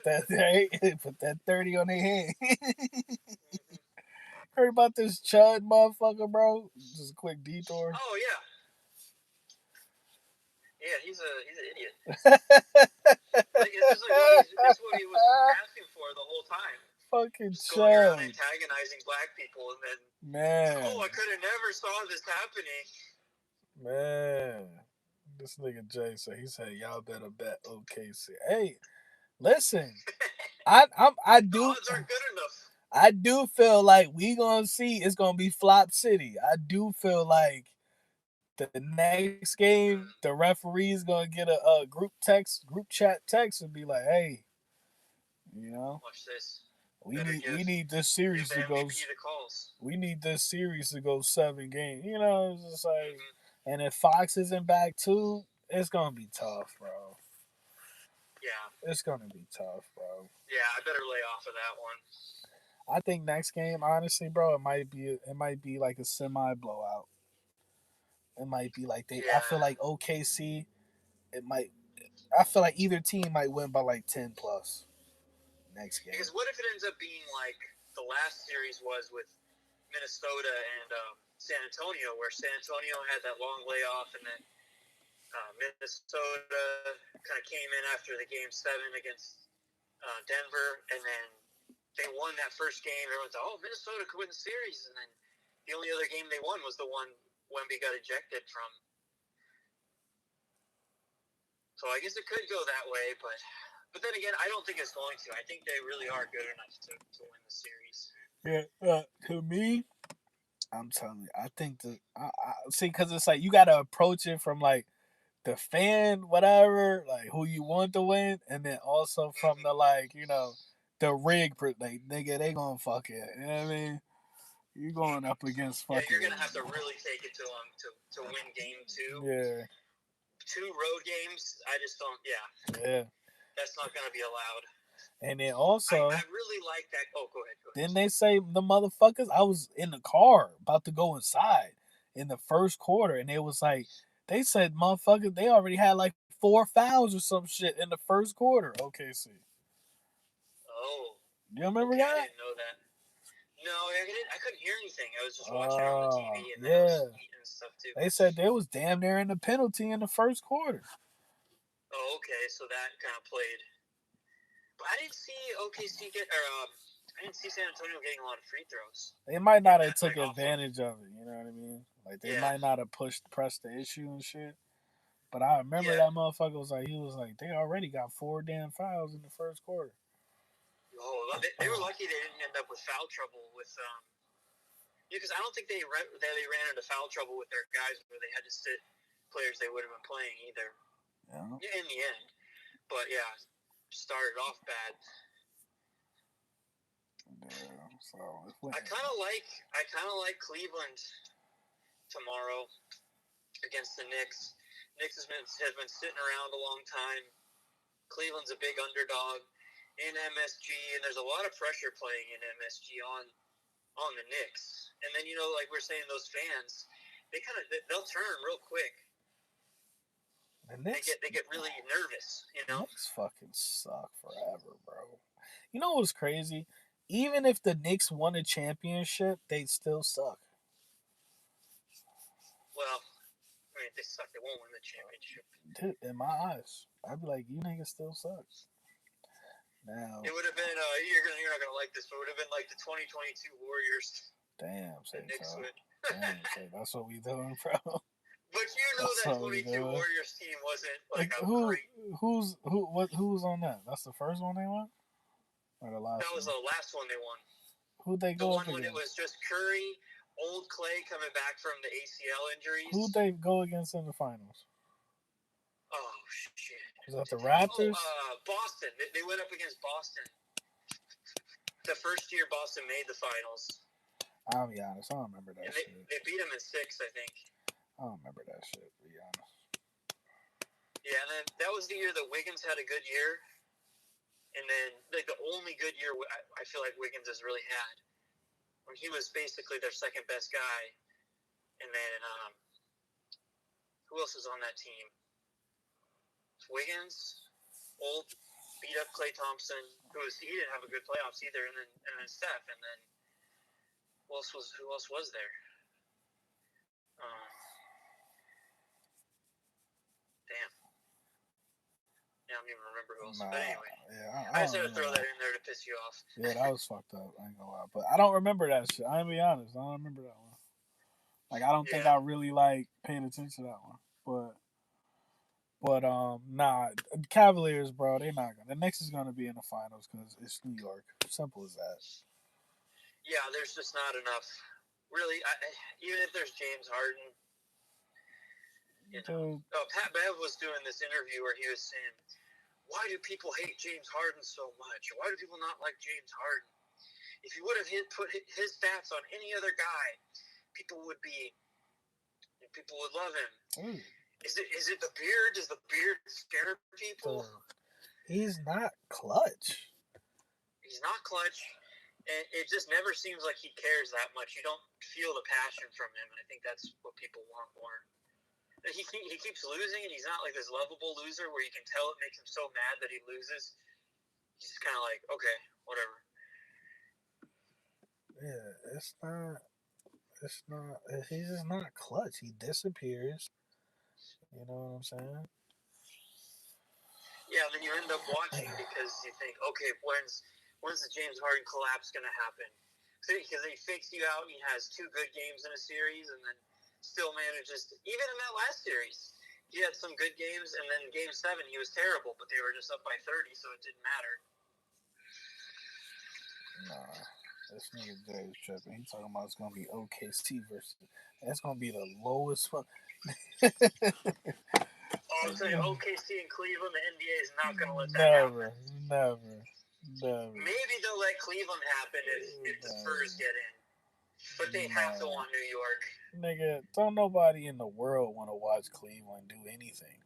S1: Put that 30 on their hand. Heard about this Chud motherfucker, bro? Just a quick detour.
S2: Oh yeah. Yeah, he's an idiot. It's what he was asking for the whole time.
S1: Fucking
S2: just going around antagonizing black people, and then
S1: man,
S2: I could have never saw this happening.
S1: Man, this nigga Jay said y'all better bet OKC. Hey, listen, I do.
S2: The odds aren't good enough.
S1: I do feel like we gonna see it's gonna be flop city. I do feel like the next game the referee's gonna get a group chat text and be like, hey,
S2: watch this.
S1: We need this series to go. We need this series to go 7 games. It's just like, and if Fox isn't back too, it's gonna be tough, bro.
S2: Yeah,
S1: it's gonna be tough, bro.
S2: Yeah, I better lay off of that one.
S1: I think next game, honestly, bro, it might be like a semi blowout. It might be like I feel like OKC. I feel like either team might win by like 10 plus. Next game.
S2: Because what if it ends up being like the last series was with Minnesota and San Antonio, where San Antonio had that long layoff, and then Minnesota kind of came in after the Game 7 against Denver, and then they won that first game. Everyone's like, oh, Minnesota could win the series, and then the only other game they won was the one Wemby got ejected from. So I guess it could go that way, but then again, I don't think it's going to. I think they really are good enough to win the series.
S1: Yeah, to me, I'm telling you, I think see, because it's like you got to approach it from like the fan, whatever, like who you want to win, and then also from the like, the rig, like nigga, they gonna fuck it. You know what I mean? You're going up against
S2: Yeah,
S1: fucking.
S2: you're gonna have to really take it to them to win game 2.
S1: Yeah.
S2: 2 road games, I just don't. Yeah.
S1: Yeah.
S2: That's not gonna be allowed.
S1: And then also,
S2: I really like that. Oh, go ahead.
S1: didn't they say the motherfuckers? I was in the car about to go inside in the first quarter, and it was like they said, motherfuckers, they already had like 4 fouls or some shit in the first quarter. OKC.
S2: Oh.
S1: You remember
S2: Okay,
S1: that?
S2: I didn't know that. No, I couldn't hear anything. I was just watching it on the TV, and then I was eating stuff too.
S1: They said they was damn near in the penalty in the first quarter.
S2: Oh, okay, so that kind of played. But I didn't see OKC get, or I didn't see San Antonio getting a lot of free throws.
S1: They might not have took advantage of it. You know what I mean? Like they might not have pressed the issue and shit. But I remember that motherfucker was like, they already got 4 damn fouls in the first quarter.
S2: Oh, they were lucky they didn't end up with foul trouble with because I don't think they ran into foul trouble with their guys where they had to sit players they would have been playing either. Yeah. In the end, but yeah, started off bad.
S1: Yeah, so
S2: I kind of like Cleveland tomorrow against the Knicks. Knicks has been sitting around a long time. Cleveland's a big underdog in MSG, and there's a lot of pressure playing in MSG on the Knicks. And then like we're saying, those fans, they'll turn real quick. They get really nervous,
S1: Knicks fucking suck forever, bro. You know what's crazy? Even if the Knicks won a championship, they'd still suck.
S2: Well, I mean, they suck. They won't win the championship.
S1: Dude, in my eyes, I'd be like, you niggas still suck. Now
S2: it would have been you're not gonna like this, but it would have been like the 2022 Warriors.
S1: Damn, say
S2: the Knicks would.
S1: Damn, say that's what we doing, bro.
S2: But that 22 Warriors team wasn't like great.
S1: Who's on that? That's the first one they won, or the last?
S2: That was the last one they won.
S1: Who'd they go
S2: against? The one when it was just Curry, old Clay coming back from the ACL injuries.
S1: Who'd they go against in the finals?
S2: Oh shit!
S1: Was that the Raptors?
S2: Boston. They went up against Boston. The first year Boston made the finals.
S1: I'll be honest, I don't remember that shit.
S2: They beat them in 6, I think.
S1: I don't remember that shit, to be honest.
S2: Yeah, and then that was the year that Wiggins had a good year. And then, like, the only good year I feel like Wiggins has really had. When he was basically their second best guy. And then, who else was on that team? Wiggins, old, beat up Klay Thompson, he didn't have a good playoffs either, and then Steph, and then who else was there? Damn. Yeah, I don't even remember who else. But anyway.
S1: Yeah,
S2: I just had to throw that in there to piss you off.
S1: Yeah, that was fucked up. I ain't gonna lie. But I don't remember that shit. I'm gonna be honest. I don't remember that one. Like, I don't think I really, paid attention to that one. But nah, Cavaliers, bro, they're not gonna. The Knicks is gonna be in the finals because it's New York. Simple as that.
S2: Yeah, there's just not enough. Really, even if there's James Harden, Pat Bev was doing this interview where he was saying, "Why do people hate James Harden so much? Why do people not like James Harden? If you would have put his stats on any other guy, people would love him."
S1: Ooh.
S2: Is it the beard? Does the beard scare people?
S1: He's not clutch.
S2: He's not clutch. And it just never seems like he cares that much. You don't feel the passion from him, and I think that's what people want more. He keeps losing, and he's not like this lovable loser where you can tell it makes him so mad that he loses. He's just kind of like, okay, whatever.
S1: Yeah, it's not. He's just not clutch. He disappears. You know what I'm saying?
S2: Yeah, and then you end up watching because you think, okay, when's the James Harden collapse going to happen? Because he fakes you out and he has 2 good games in a series and then still manages to, even in that last series, he had some good games, and then Game 7 he was terrible, but they were just up by 30, so it didn't matter.
S1: Nah, this nigga Jay's tripping. He talking about it's going to be OKC versus, that's going to be the lowest one.
S2: I'm saying OKC and Cleveland, the NBA is not going to let that happen.
S1: Never.
S2: Maybe they'll let Cleveland happen if the Spurs get in. But they have to want New York.
S1: Nigga, don't nobody in the world want to watch Cleveland do anything.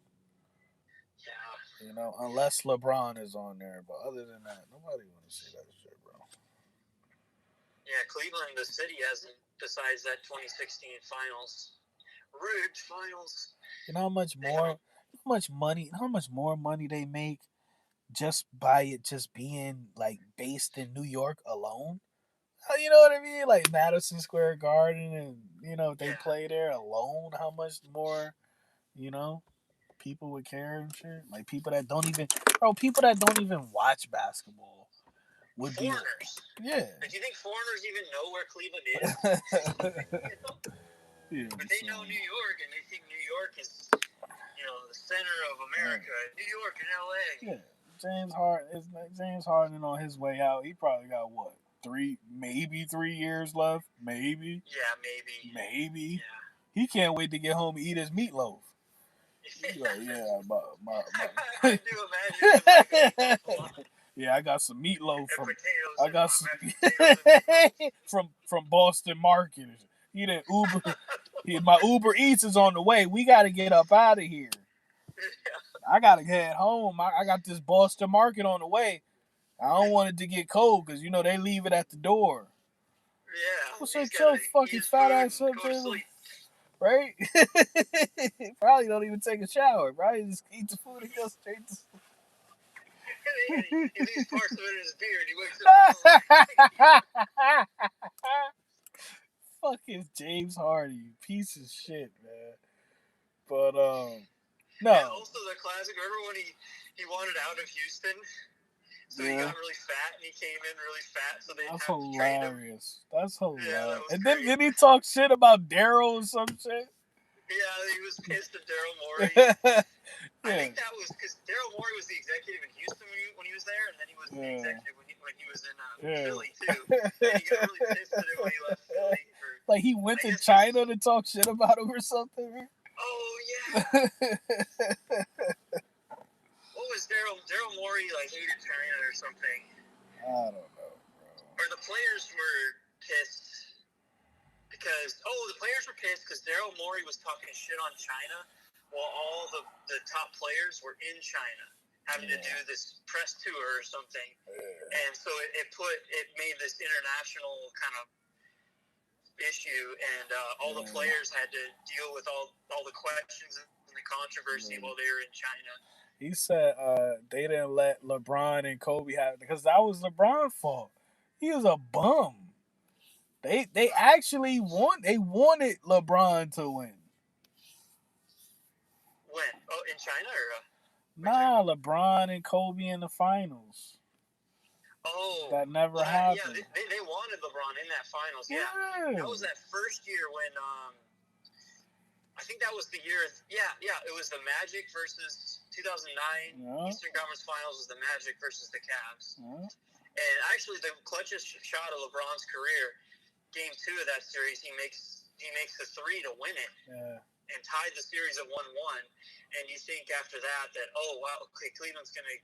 S2: Yeah.
S1: You know, unless LeBron is on there. But other than that, nobody want to see that shit, bro.
S2: Yeah, Cleveland, the city hasn't, besides that 2016 finals. Rigged finals.
S1: You know how much more, how much more money they make just by it just being like based in New York alone? You know what I mean? Like Madison Square Garden, and you know if they play there alone, how much more, you know, people would care and shit. Like people that don't even watch basketball would
S2: foreigners.
S1: Yeah.
S2: Like, do you think foreigners even know where Cleveland is? Yeah, but they know New York, and they think New York is, the center of America. Right. New York and LA.
S1: Yeah, James Harden on his way out. He probably got what, 3 years left, maybe.
S2: Yeah,
S1: maybe.
S2: Yeah.
S1: He can't wait to get home and eat his meatloaf. He's like, yeah,
S2: I do imagine.
S1: Yeah, I got some meatloaf
S2: from.
S1: I got some from Boston Market. He didn't Uber. My Uber Eats is on the way. We got to get up out of here. I got to head home. I got this Boston Market on the way. I don't want it to get cold because, they leave it at the door.
S2: Yeah.
S1: What's up, your fucking fat ass up there? Right? Probably don't even take a shower. Probably just eat the food and go straight to sleep.
S2: He leaves parts of it in his beard. He wakes up.
S1: Fucking James Harden, piece of shit, man. But no.
S2: And also the classic. Remember when he wanted out of Houston? So he got really fat, and he came in really fat, so they
S1: That's
S2: have to trade him.
S1: That's hilarious.
S2: Yeah, that was
S1: and
S2: great.
S1: then he talked shit about Daryl or some shit.
S2: Yeah, he was pissed at Daryl Morey. I think that was because Daryl Morey was the executive in Houston when he was there, and then he was the executive when he was in Philly too. And he got really pissed at him when he left Philly.
S1: Like he went to China to talk shit about him or something.
S2: Oh yeah. What was Daryl Morey like? Hated China or something?
S1: I don't know, bro.
S2: Or the players were pissed because the players were pissed because Daryl Morey was talking shit on China while all the top players were in China having to do this press tour or something. Yeah. And so it made this international kind of issue, and all the players had to deal with all the questions and the controversy while they were in China.
S1: He said they didn't let LeBron and Kobe have it because that was LeBron's fault. He was a bum. They actually they wanted LeBron to win.
S2: When? Oh, in China or?
S1: Nah, LeBron and Kobe in the finals.
S2: Oh,
S1: that never happened.
S2: Yeah, they wanted LeBron in that finals. Yeah, that was that first year when I think that was the year. Yeah, it was the Magic versus 2009 Eastern Conference Finals was the Magic versus the Cavs. And actually, the clutchest shot of LeBron's career, Game 2 of that series, he makes the three to win it.
S1: Yeah.
S2: And tied the series at 1-1. And you think after that, oh wow, okay, Cleveland's gonna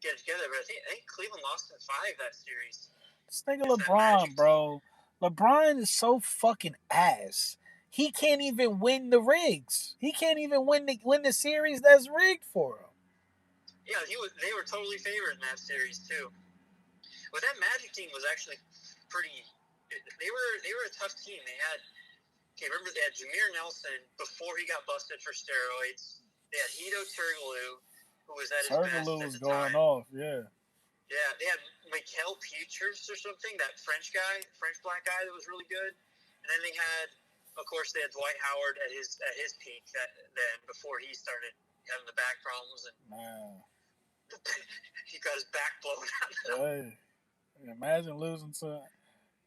S2: get it together. But I think Cleveland lost in 5 that series.
S1: This nigga LeBron, bro. LeBron is so fucking ass. He can't even win the rigs. He can't even win the series that's rigged for him.
S2: Yeah, they were totally favored in that series too. But that Magic team was actually pretty. They were a tough team. Remember they had Jameer Nelson before he got busted for steroids. They had Hedo Turkoglu, who was at his best at the
S1: going
S2: time.
S1: Off, yeah.
S2: Yeah, they had Mikel Pietrus or something, that French black guy that was really good. And then they had, of course, they had Dwight Howard at his peak then before he started having the back problems and he got his back blown out.
S1: Hey, imagine losing to.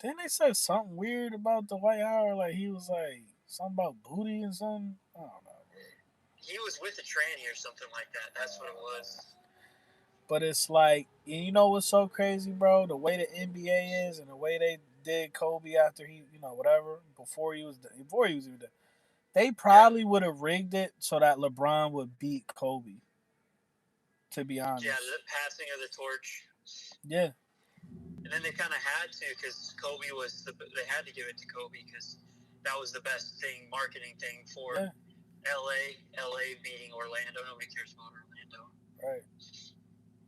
S1: Didn't they say something weird about Dwight Howard? Like he was like something about booty and something. I don't know.
S2: He was with a tranny or something like that. That's what it was.
S1: But it's like, you know what's so crazy, bro? The way the NBA is and the way they did Kobe after he, whatever, before he was even there. They probably would have rigged it so that LeBron would beat Kobe. To be honest.
S2: Yeah, the passing of the torch.
S1: Yeah.
S2: And then they kind of had to because Kobe was they had to give it to Kobe because that was the best thing, marketing thing for LA beating Orlando. Nobody cares about Orlando.
S1: Right.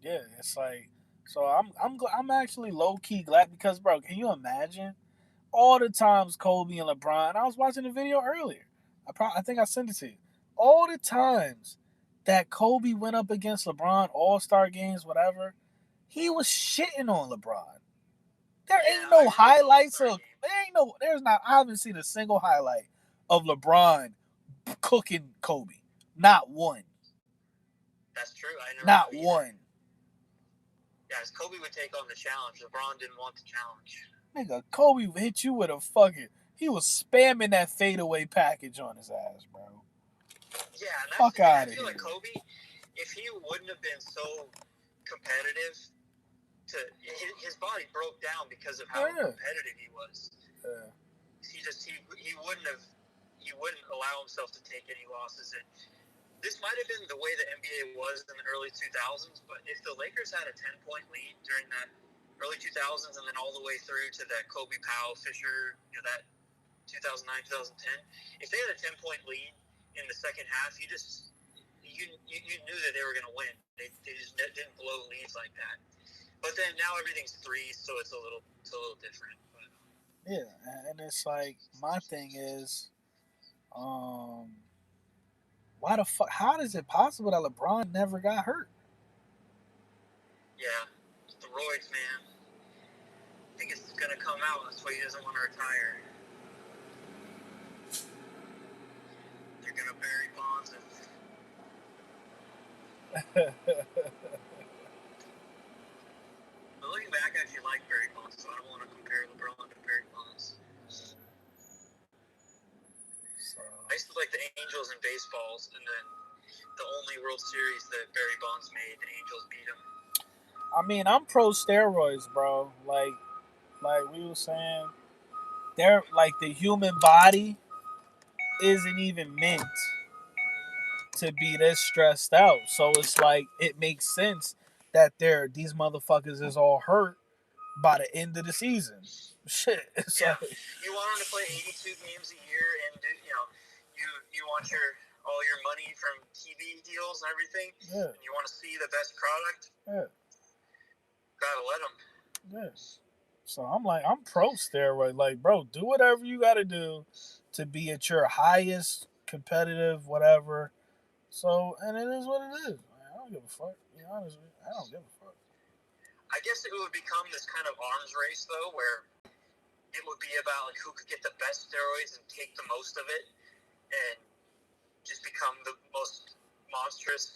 S1: Yeah, it's like so I'm actually low key glad because bro, can you imagine all the times Kobe and LeBron? I was watching the video earlier. I think I sent it to you. All the times that Kobe went up against LeBron, All Star games, whatever, he was shitting on LeBron. There ain't
S2: Yeah, I
S1: no
S2: remember the
S1: highlights
S2: All-Star
S1: of
S2: game.
S1: there's not I haven't seen a single highlight of LeBron cooking Kobe. Not one.
S2: That's true. I never
S1: Not
S2: have either.
S1: one.
S2: Yeah, Kobe would take on the challenge. LeBron didn't want the challenge.
S1: Nigga, Kobe hit you with a fucking. He was spamming that fadeaway package on his ass, bro.
S2: Yeah, and
S1: Fuck out
S2: I
S1: of
S2: feel
S1: here.
S2: like Kobe, if he wouldn't have been so competitive, his body broke down because of how competitive he was.
S1: Yeah.
S2: He wouldn't allow himself to take any losses. And this might have been the way the NBA was in the early 2000s, but if the Lakers had a 10-point lead during that early 2000s and then all the way through to that Kobe Powell, Fisher, that 2009, 2010, if they had a 10-point lead in the second half, you knew that they were going to win. They just didn't blow leads like that. But then now everything's threes, so it's a little different. But.
S1: Yeah, and it's like my thing is, why the fuck? How is it possible that LeBron never got hurt?
S2: Yeah, the roids, man. I think it's gonna come out. That's why he doesn't want to retire. They're gonna bury Bonds and. But looking back, I actually like Barry Bonds, so I don't want to compare LeBron to Barry Bonds. So. I used to like the Angels in baseballs, and then the only World Series that Barry Bonds made, the Angels beat him.
S1: I mean, I'm pro steroids, bro. Like we were saying, they're like the human body isn't even meant to be this stressed out. So it's like it makes sense that these motherfuckers is all hurt by the end of the season. Shit. It's
S2: yeah.
S1: Like,
S2: you want them to play 82 games a year, and you want all your money from TV deals and everything.
S1: Yeah.
S2: And you want to see the best product.
S1: Yeah.
S2: Gotta let them.
S1: Yes. So I'm pro steroid. Like, bro, do whatever you got to do to be at your highest competitive whatever. So, and it is what it is. I don't give a fuck. To be honest with you, I don't give a fuck.
S2: I guess it would become this kind of arms race though, where it would be about like who could get the best steroids and take the most of it, and just become the most monstrous.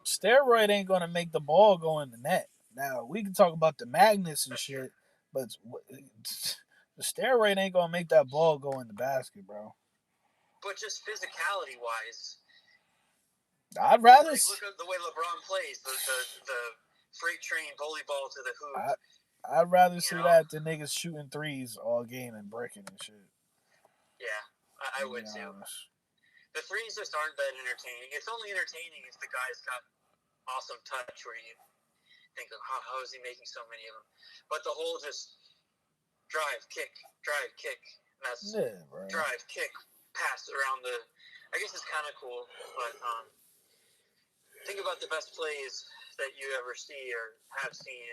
S1: Steroid ain't gonna make the ball go in the net. Now we can talk about the magnets and shit, but the steroid ain't gonna make that ball go in the basket, bro.
S2: But just physicality wise,
S1: I'd rather
S2: look at the way LeBron plays, the freight train volleyball to the hoop.
S1: I'd rather see that than niggas shooting threes all game and breaking and shit.
S2: Yeah, I would too. The threes just aren't that entertaining. It's only entertaining if the guy's got awesome touch where you think, how is he making so many of them? But the whole just drive, kick. That's drive, kick, pass around the. I guess it's kind of cool, but think about the best plays that you ever see or have seen.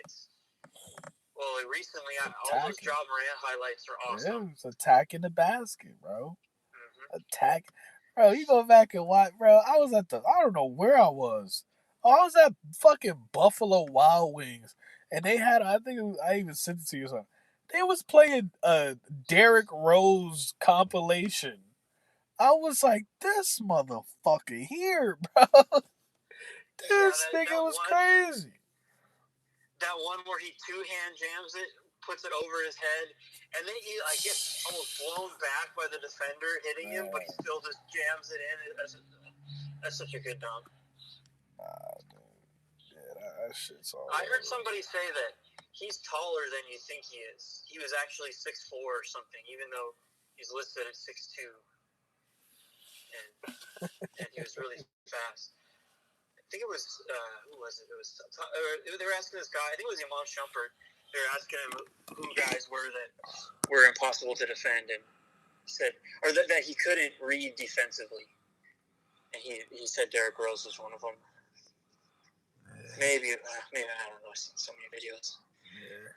S2: Recently, all those Ja Morant highlights are awesome.
S1: Yeah, it's attacking the basket, bro. Attack. Bro, you go back and watch, bro. I don't know where I was. I was at fucking Buffalo Wild Wings, and they had, I even sent it to you or something. They was playing a Derrick Rose compilation. I was like, this motherfucker here, bro. This nigga was crazy.
S2: That one where he two-hand jams it, puts it over his head, and then he gets almost blown back by the defender hitting him, but he still just jams it in. That's such a good dunk.
S1: Dude. Yeah, that shit's all.
S2: I heard somebody say that he's taller than you think he is. He was actually 6'4" or something, even though he's listed at 6'2", and he was really fast. think it was who was it? It was they were asking this guy. I think it was Iman Shumpert. They were asking him who guys were that were impossible to defend, and he said, or that he couldn't read defensively. And he said Derrick Rose was one of them. Maybe I don't know. I've seen so many videos.
S1: Yeah.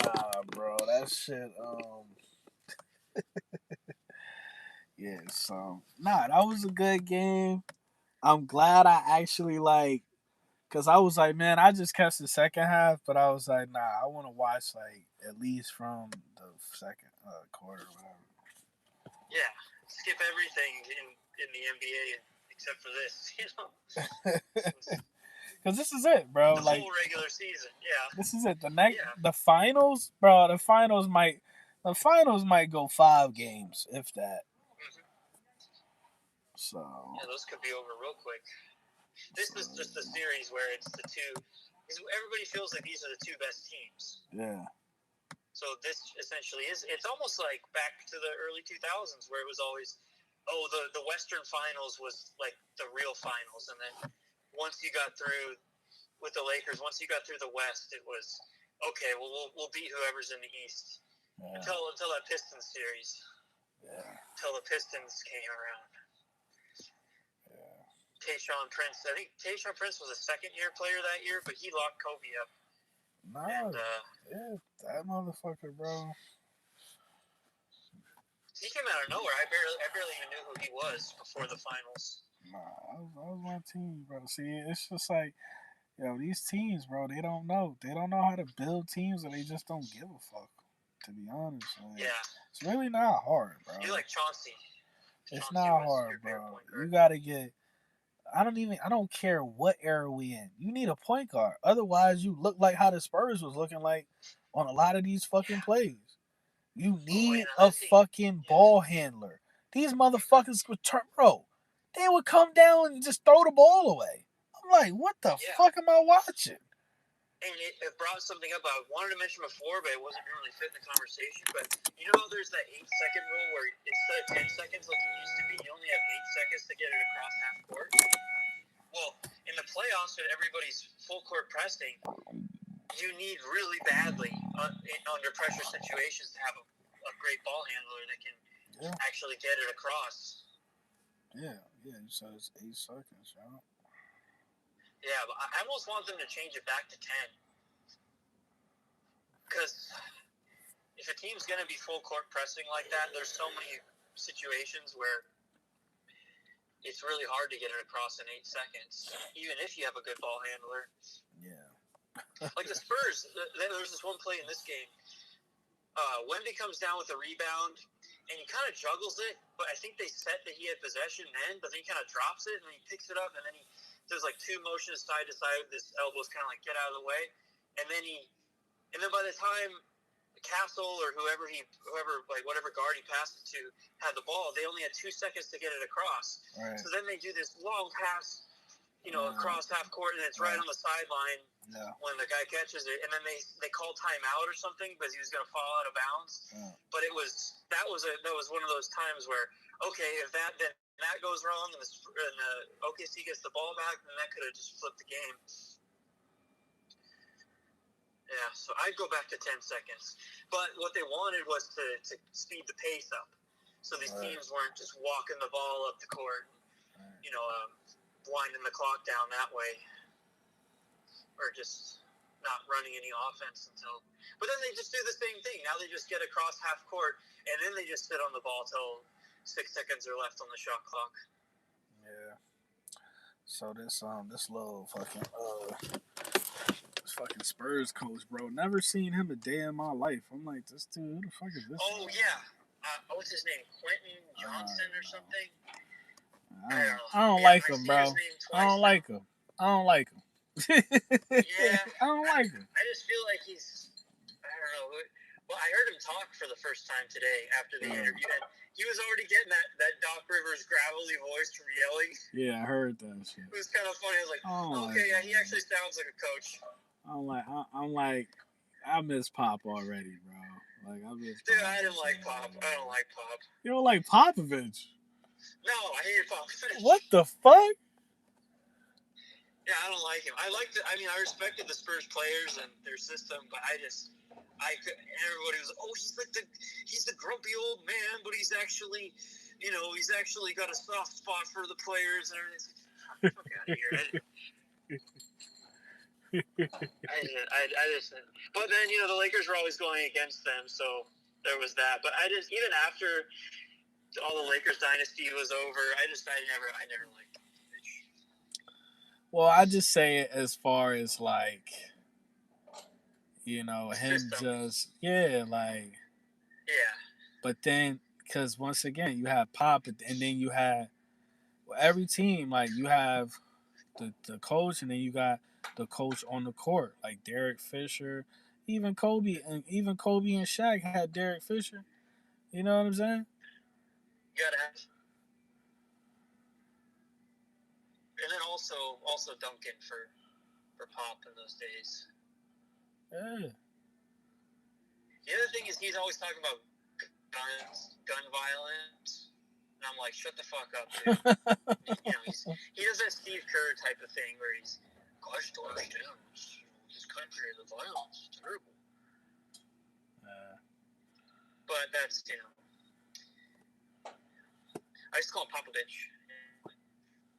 S1: Nah, bro, that shit. Yeah. So that was a good game. I'm glad I actually cause I was like, man, I just catch the second half, but I was like, nah, I want to watch at least from the second quarter, or whatever.
S2: Yeah, skip everything in the NBA except for this,
S1: Cause this is it, bro.
S2: The whole regular season, yeah.
S1: This is it. The finals, bro. The finals might go 5 games, if that.
S2: Mm-hmm.
S1: So
S2: yeah, those could be over real quick. This is just a series where it's the two. Everybody feels like these are the two best teams.
S1: Yeah.
S2: So this essentially is. It's almost like back to the early 2000s where it was always, the Western Finals was like the real finals, and then once you got through with the Lakers, once you got through the West, it was okay. Well, we'll beat whoever's in the East until that Pistons series.
S1: Yeah.
S2: Until the Pistons came around.
S1: Yeah.
S2: Tayshaun Prince. I think Tayshaun Prince was a second-year player that year, but he locked Kobe up.
S1: Yeah, that motherfucker, bro.
S2: He came out of nowhere. I barely even knew who he was before the finals.
S1: Nah, that was my team, bro. See, it's just like, these teams, bro, they don't know. They don't know how to build teams, and they just don't give a fuck, to be honest. It's really not hard, bro.
S2: You like Chauncey.
S1: It's not hard, bro. You gotta get. I don't care what era we in. You need a point guard. Otherwise, you look like how the Spurs was looking like on a lot of these fucking plays. You need a fucking ball handler. These motherfuckers would turn, bro. They would come down and just throw the ball away. I'm like, what the fuck am I watching?
S2: And it brought something up I wanted to mention before, but it wasn't really fit in the conversation. But you know, there's that 8-second rule where instead of 10 seconds like it used to be, you only have 8 seconds to get it across half court. Well, in the playoffs, when everybody's full court pressing, you need really badly under pressure situations to have a great ball handler that can actually get it across.
S1: Yeah, you said it's 8 seconds, right?
S2: Yeah, but I almost want them to change it back to 10. Because if a team's going to be full court pressing like that, there's so many situations where it's really hard to get it across in 8 seconds, even if you have a good ball handler.
S1: Yeah.
S2: Like the Spurs, there was this one play in this game. Wemby comes down with a rebound, and he kind of juggles it, but I think they set that he had possession then, but then he kind of drops it, and then he picks it up, and then he does like 2 motions side to side with his elbows kind of like get out of the way, and then by the time Castle or whoever whatever guard he passed it to had the ball, they only had 2 seconds to get it across.
S1: Right.
S2: So then they do this long pass, across half court, and it's right on the sideline when the guy catches it, and then they call timeout or something because he was going to fall out of bounds. But that was one of those times where if that goes wrong and the OKC gets the ball back, then that could have just flipped the game. Yeah, so I'd go back to 10 seconds. But what they wanted was to speed the pace up, so these teams weren't just walking the ball up the court, winding the clock down that way, or just not running any offense until. But then they just do the same thing. Now they just get across half court, and then they just sit on the ball till 6 seconds are left on the shot clock.
S1: Yeah. So this little fucking this fucking Spurs coach, bro. Never seen him a day in my life. I'm like, this dude, who the fuck is this?
S2: Oh yeah. What's his name? Quentin Johnson or something? I
S1: don't like him, bro. I don't like him.
S2: Yeah.
S1: I don't like him.
S2: I just feel like he's. I don't know. Well, I heard him talk for the first time today after the interview. And he was already getting that Doc Rivers gravelly voice from yelling.
S1: Yeah, I heard that shit.
S2: It was kind of funny. I was like, he actually sounds like a coach.
S1: I miss Pop already, bro.
S2: Dude, I didn't like Pop. I don't like Pop.
S1: You don't like Popovich?
S2: No, I hated Popovich.
S1: What the fuck?
S2: Yeah, I don't like him. I liked it. I mean, I respected the Spurs players and their system, but everybody was, oh, he's the grumpy old man, but he's actually, he's actually got a soft spot for the players and everything. Fuck out of here. I just, but then the Lakers were always going against them, so there was that. But even after all the Lakers dynasty was over, I never liked him.
S1: Well, I just say it as far as like him
S2: System.
S1: just like.
S2: Yeah.
S1: But then because once again you have Pop, and then you have every team like you have the coach, and then you got the coach on the court like Derek Fisher, even Kobe and Shaq had Derek Fisher. You know what I'm saying?
S2: You gotta have, and then also Duncan for Pop in those days.
S1: Yeah.
S2: The other thing is he's always talking about gun violence, and I'm like, shut the fuck up, dude. He does that Steve Kerr type of thing where he's, gosh, damn, this country, the violence is terrible. But that's I just call him Popovich.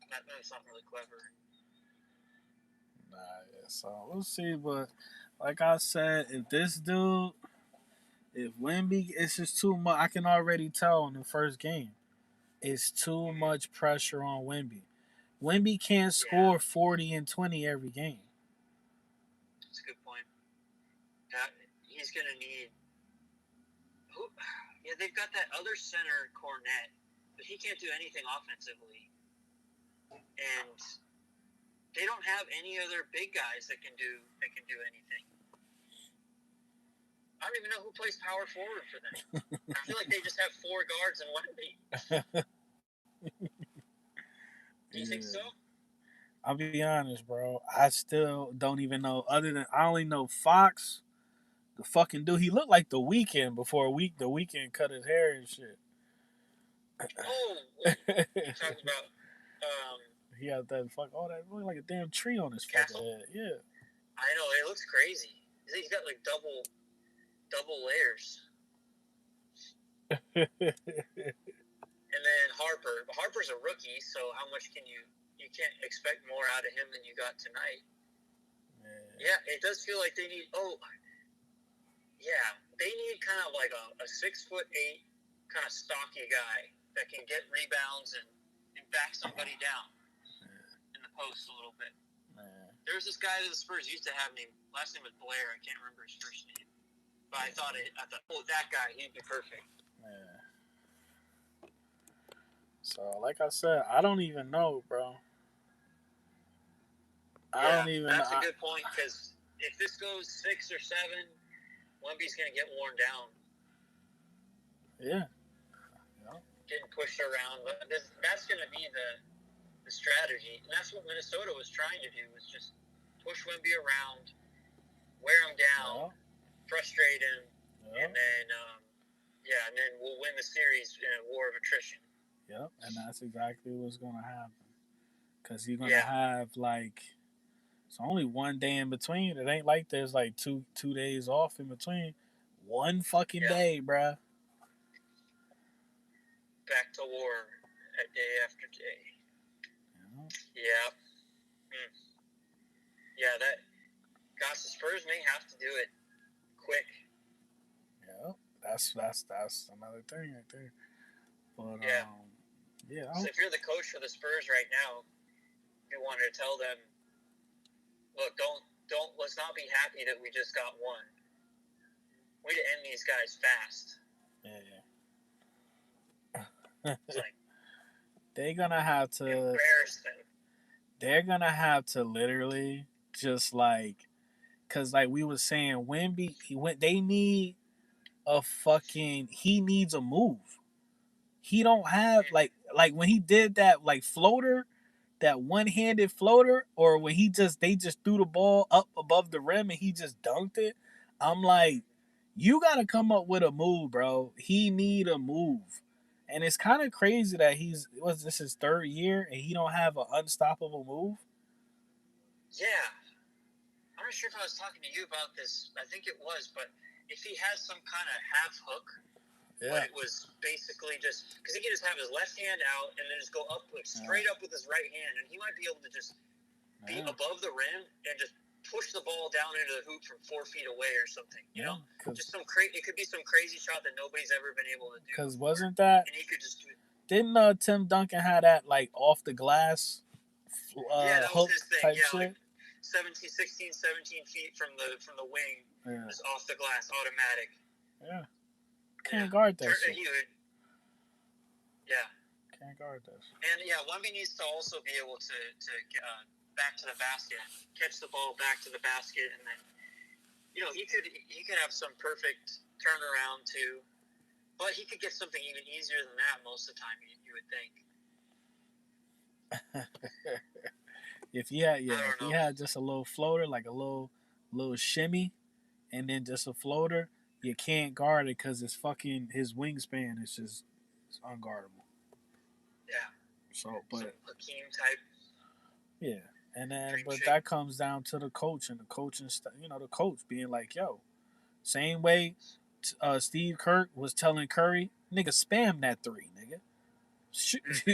S2: That's not really clever.
S1: Nah, yeah. So we'll see, but like I said, if Wemby, it's just too much. I can already tell in the first game. It's too much pressure on Wemby. Wemby can't score 40 and 20 every game.
S2: That's a good point. He's gonna need. Yeah, they've got that other center, Cornette, but he can't do anything offensively, and they don't have any other big guys that can do anything. I don't even know who plays power forward for them. I feel like they just have four guards and Wemby. Do you think so?
S1: I'll be honest, bro. I still don't even know. Other than I only know Fox, the fucking dude. He looked like the Weekend before the Weekend cut his hair and shit.
S2: Oh, well, you're talking about
S1: he had that all that looked like a damn tree on his
S2: Castle?
S1: fucking head. Yeah.
S2: I know, it looks crazy. He's got like double layers. And then Harper's a rookie, so how much can you can't expect more out of him than you got tonight. Yeah, it does feel like they need they need kind of like a 6'8" kind of stocky guy that can get rebounds and back somebody down in the post a little bit. There was this guy that the Spurs used to have named, last name was Blair, I can't remember his first name. But I thought, oh, that guy, he'd be perfect.
S1: Yeah. So, like I said, I don't even know, bro. I don't even.
S2: That's a good point, because if this goes 6 or 7, Wemby's going to get worn down.
S1: Yeah.
S2: Getting pushed around, but that's going to be the strategy, and that's what Minnesota was trying to do, was just push Wemby around, wear him down, frustrate him, and then and then we'll win the series in a war of attrition.
S1: Yep, and that's exactly what's going to happen. Because you're going to have, like, it's only one day in between. It ain't like there's, like, two days off in between. One fucking day, bruh.
S2: Back to war day after day. Yeah. Yeah, gosh, the Spurs may have to do it quick.
S1: Yeah, that's another thing right there. But
S2: So if you're the coach for the Spurs right now, you wanted to tell them, look, let's not be happy that we just got one. We need to end these guys fast.
S1: Yeah. They're gonna have to
S2: embarrass them.
S1: They're gonna have to literally just like, cause like we was saying, Wemby, they need he needs a move. He don't have like when he did that like floater, that one-handed floater, or when they just threw the ball up above the rim and he just dunked it. I'm like, you gotta come up with a move, bro. He need a move. And it's kind of crazy that was this his third year and he don't have an unstoppable move.
S2: Yeah. I'm not sure if I was talking to you about this. I think it was, but if he has some kind of half hook, but it was basically just because he can just have his left hand out and then just go up, like straight up with his right hand, and he might be able to just be above the rim and just push the ball down into the hoop from 4 feet away or something. You know, just some it could be some crazy shot that nobody's ever been able to do.
S1: Because wasn't that?
S2: And he could just do it.
S1: Didn't Tim Duncan have that like off the glass
S2: yeah, that was his thing.
S1: type
S2: Yeah,
S1: shit?
S2: like 17, 16, 17 feet from the wing, just off the glass, automatic.
S1: Yeah. Can't guard that shit.
S2: Yeah.
S1: Can't guard that shit.
S2: And yeah, Wemby needs to also be able to get back to the basket, catch the ball back to the basket, and then he could have some perfect turnaround too, but he could get something even easier than that most of the time. You would think.
S1: if he had just a little floater, like a little shimmy, and then just a floater, you can't guard it because his wingspan is just unguardable.
S2: Yeah.
S1: So, but
S2: some Hakeem type.
S1: Yeah, and then that comes down to the coach and the coaching. The coach being like, "Yo, same way." Steve Kerr was telling Curry, "Nigga, spam that three, nigga.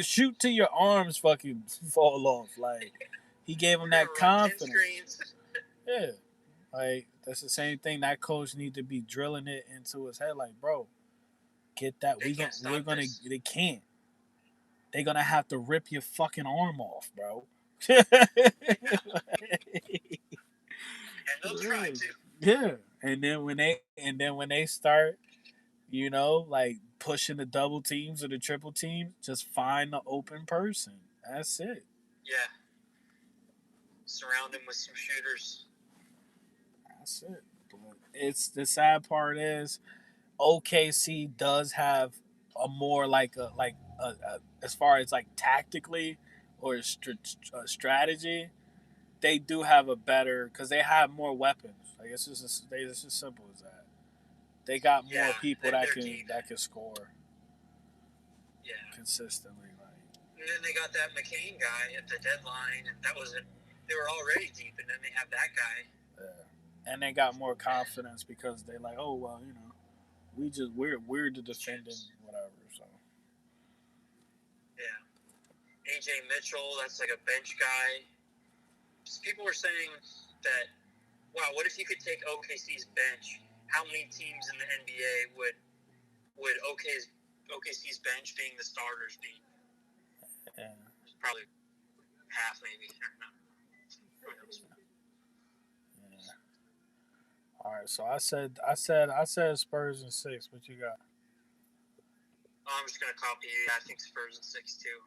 S1: Shoot till your arms fucking fall off." Like he gave him that confidence. Yeah. Like that's the same thing. That coach need to be drilling it into his head. Like, bro, get that. They can't. They're gonna have to rip your fucking arm off, bro.
S2: And they'll try to.
S1: Yeah. And then when they start, like pushing the double teams or the triple teams, just find the open person. That's it.
S2: Yeah. Surround him with some shooters.
S1: That's it. But it's the sad part is OKC does have a more as far as like tactically or strategy, they do have a better because they have more weapons. Like it's just simple as that. They got more people that can score.
S2: Yeah.
S1: Consistently, like.
S2: And then they got that McCain guy at the deadline, and that was it. They were already deep, and then they have that guy.
S1: Yeah. And they got more confidence because they like, oh well, we're the defending whatever. So.
S2: Yeah. AJ Mitchell, that's like a bench guy. People were saying that, wow, what if you could take OKC's bench? How many teams in the NBA would OKC's bench being the starters be?
S1: Yeah.
S2: Probably half, maybe. Who knows?
S1: Yeah. All right, so I said Spurs in 6. What you got?
S2: Oh, I'm just gonna copy you. I think Spurs in 6 too.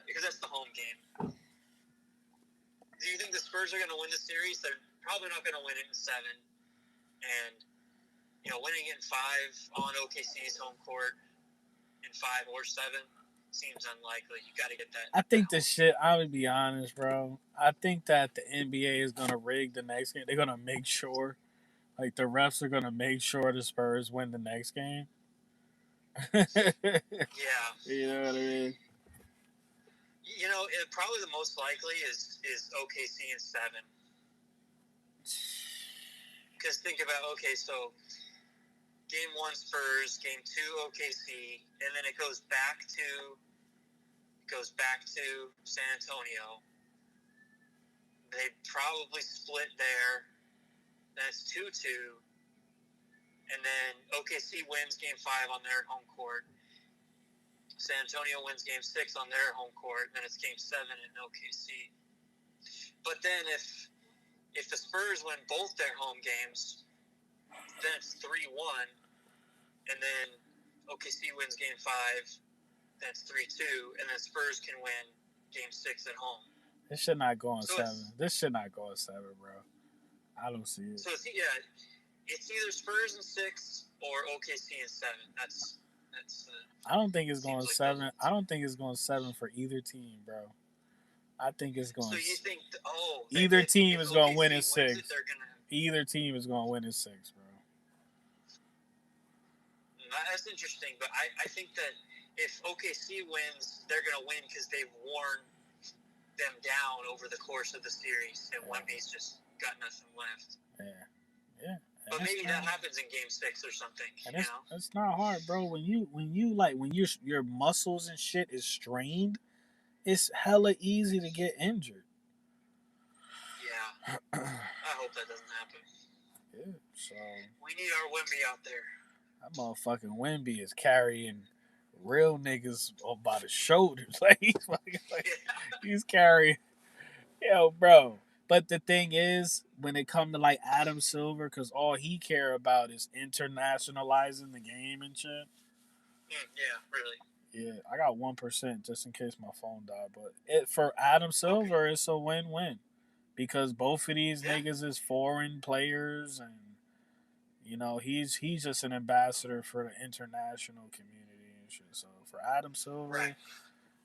S2: Because that's the home game. Do you think the Spurs are going to win the series? They're probably not going to win it in 7. And, winning it in 5 on OKC's home court in 5 or 7 seems unlikely. You got to get that.
S1: I think the shit, I would be honest, bro. I think that the NBA is going to rig the next game. They're going to make sure, like, the refs are going to make sure the Spurs win the next game.
S2: Yeah.
S1: You know what I mean?
S2: Probably the most likely is OKC in 7. Because think about, so game 1 Spurs, game 2 OKC, and then it goes back to San Antonio. They probably split there. That's 2-2. And then OKC wins game 5 on their home court. San Antonio wins game 6 on their home court. Then it's game 7 in OKC. But then if the Spurs win both their home games, then it's 3-1. And then OKC wins game 5. Then it's 3-2. And then Spurs can win game 6 at home.
S1: This should not go in 7. This should not go in 7, bro. I don't see it.
S2: So it's either Spurs in 6 or OKC in 7. That's.
S1: I don't think it's going 7. I don't think it's going 7 for either team, bro. I think it's going.
S2: So you think?
S1: Either team is going to win in 6. Either team is going to win in 6, bro.
S2: That's interesting, but I think that if OKC wins, they're going to win because they've worn them down over the course of the series, and Wemby's just got nothing left.
S1: Yeah.
S2: But maybe that happens in Game 6 or something.
S1: And it's not hard, bro. When your muscles and shit is strained, it's hella easy to get injured.
S2: Yeah. I hope that doesn't happen.
S1: Yeah. So
S2: we need our Wemby out there.
S1: That motherfucking Wemby is carrying real niggas by the shoulders. He's carrying, bro. But the thing is, when it come to like Adam Silver, because all he care about is internationalizing the game and shit.
S2: Yeah, really.
S1: Yeah, I got 1% just in case my phone died. But for Adam Silver, it's a win-win because both of these niggas is foreign players, and he's just an ambassador for the international community and shit. So for Adam Silver,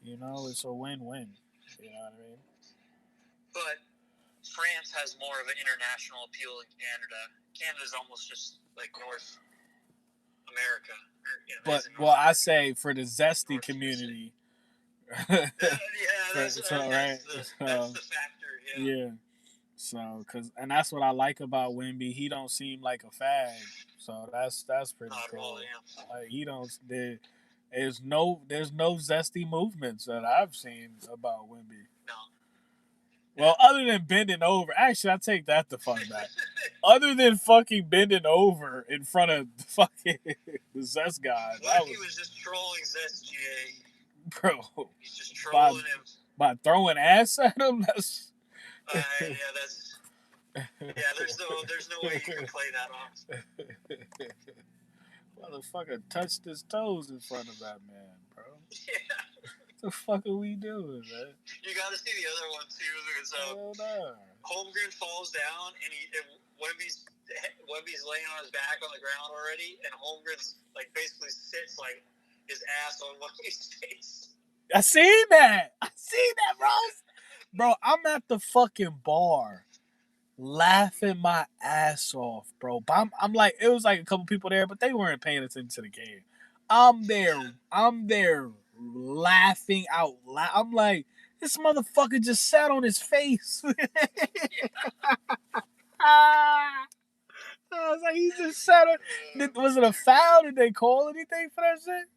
S1: it's a win-win. You know what I mean?
S2: But France has more of an international appeal than Canada. Canada's almost just like North America.
S1: I say for the zesty community.
S2: That's the factor.
S1: Yeah. So, and that's what I like about Wemby. He don't seem like a fag. So that's pretty cool.
S2: All, yeah.
S1: Like he don't. There's no zesty movements that I've seen about Wemby.
S2: No.
S1: Well, other than bending over, actually, I take that the fuck back. Other than fucking bending over in front of the fucking the Zest guy.
S2: He was just trolling Zest GA.
S1: Bro.
S2: He's just trolling him.
S1: By throwing ass at him? That's...
S2: there's no way you can play that off.
S1: Motherfucker touched his toes in front of that man, bro.
S2: Yeah.
S1: What the fuck are we doing, man?
S2: You gotta see the other one too. Because Holmgren falls down and Wemby's laying on his back on the ground already, and Holmgren's like basically sits like his ass on Wemby's face.
S1: I seen that, Rose. Bro, I'm at the fucking bar laughing my ass off, bro. But I'm like, it was like a couple people there, but they weren't paying attention to the game. I'm there laughing out loud. I'm like, this motherfucker just sat on his face. I was like, he just sat on. Was it a foul? Did they call anything for that shit?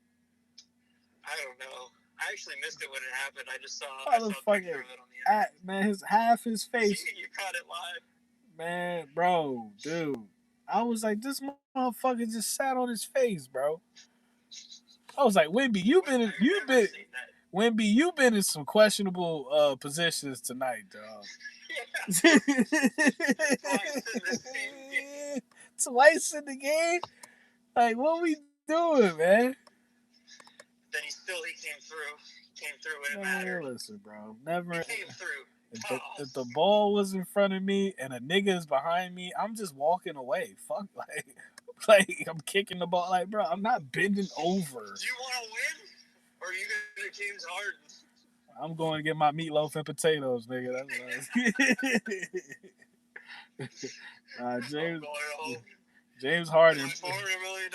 S2: I don't know. I actually missed it when it happened. I just saw
S1: a picture of it on the internet. Man, half his face.
S2: You caught it live.
S1: Man, bro, dude. I was like, this motherfucker just sat on his face, bro. I was like, Wemby, you've been in some questionable positions tonight, dog. Twice in the game? Like, what we doing, man?
S2: Then he came through. He came through when it mattered.
S1: Listen, bro. Never.
S2: He came through.
S1: If the ball was in front of me and a nigga is behind me, I'm just walking away. Fuck, like I'm kicking the ball. Like, bro, I'm not bending over.
S2: Do you want to win, or are you going to James Harden?
S1: I'm going to get my meatloaf and potatoes, nigga. That's James Harden.
S2: $400 million.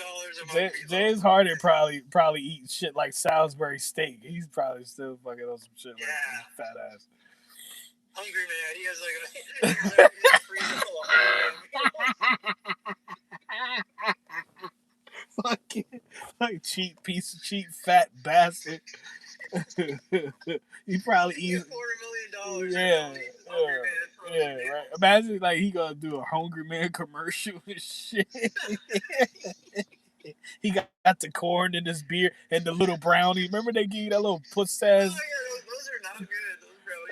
S1: James Harden probably eats shit like Salisbury steak. He's probably still fucking on some shit like fat ass.
S2: Hungry man. He has like a
S1: fucking cheap fat bastard. He probably eats
S2: $400 million.
S1: Yeah, right. Imagine like he gonna do a Hungry Man commercial and shit. He got the corn in his beer and the little brownie. Remember they gave you that little puss ass.
S2: Oh, yeah, those are not good.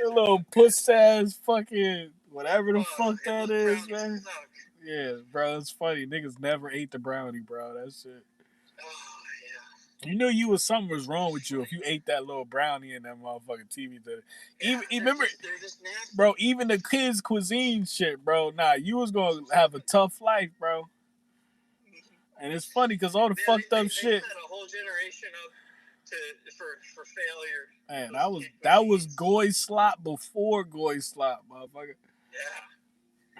S1: That little puss ass fucking whatever the fuck that is, man.
S2: Suck.
S1: Yeah, bro, it's funny. Niggas never ate the brownie, bro. That shit.
S2: Oh, yeah.
S1: You knew something was wrong with you if you ate that little brownie in that motherfucking TV. Remember, bro, even the kids' cuisine shit, bro. Nah, you was gonna have a tough life, bro. And it's funny because all the fucked up shit.
S2: They set a whole generation up for failure.
S1: Man, that was Goy Slop before Goy Slop, motherfucker.
S2: Yeah.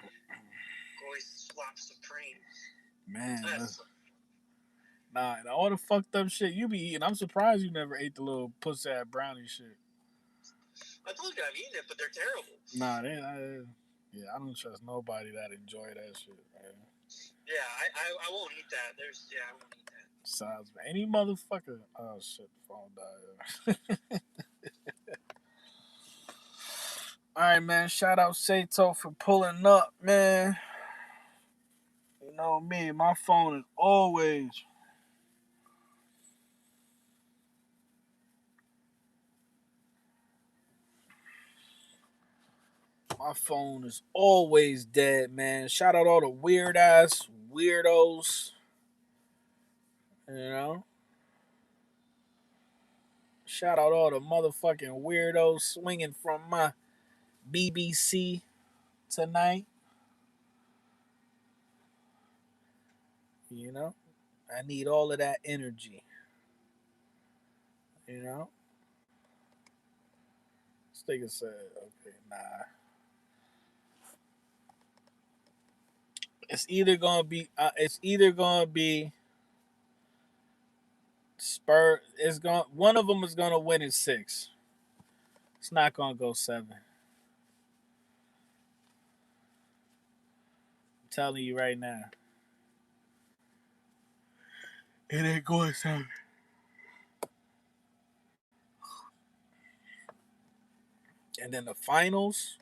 S2: Goy Slop Supreme.
S1: Man. Nah, all the fucked up shit you be eating. I'm surprised you never ate the little pussy ass brownie shit.
S2: I told you I've eaten it, but they're terrible.
S1: Nah, I don't trust nobody that enjoy that shit, man.
S2: Yeah, I won't eat that. I won't eat that.
S1: Besides, any motherfucker. Oh shit, the phone died. All right, man. Shout out Sato for pulling up, man. You know me, my phone is always. My phone is always dead, man. Shout out all the weird ass weirdos. You know? Shout out all the motherfucking weirdos swinging from my BBC tonight. You know? I need all of that energy. You know? This nigga said, okay, nah. It's either gonna be Spurs. One of them is gonna win in 6. It's not gonna go 7. I'm telling you right now. It ain't going 7. And then the finals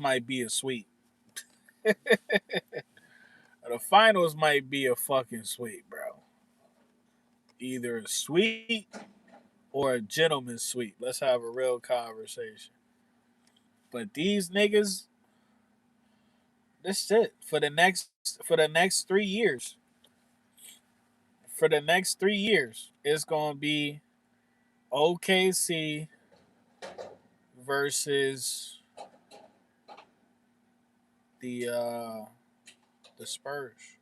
S1: might be a sweep. The finals might be a fucking sweep, bro. Either a sweep or a gentleman's sweep. Let's have a real conversation. But these niggas, this is it for the next 3 years. For the next 3 years, it's gonna be OKC versus the uh the Spurs.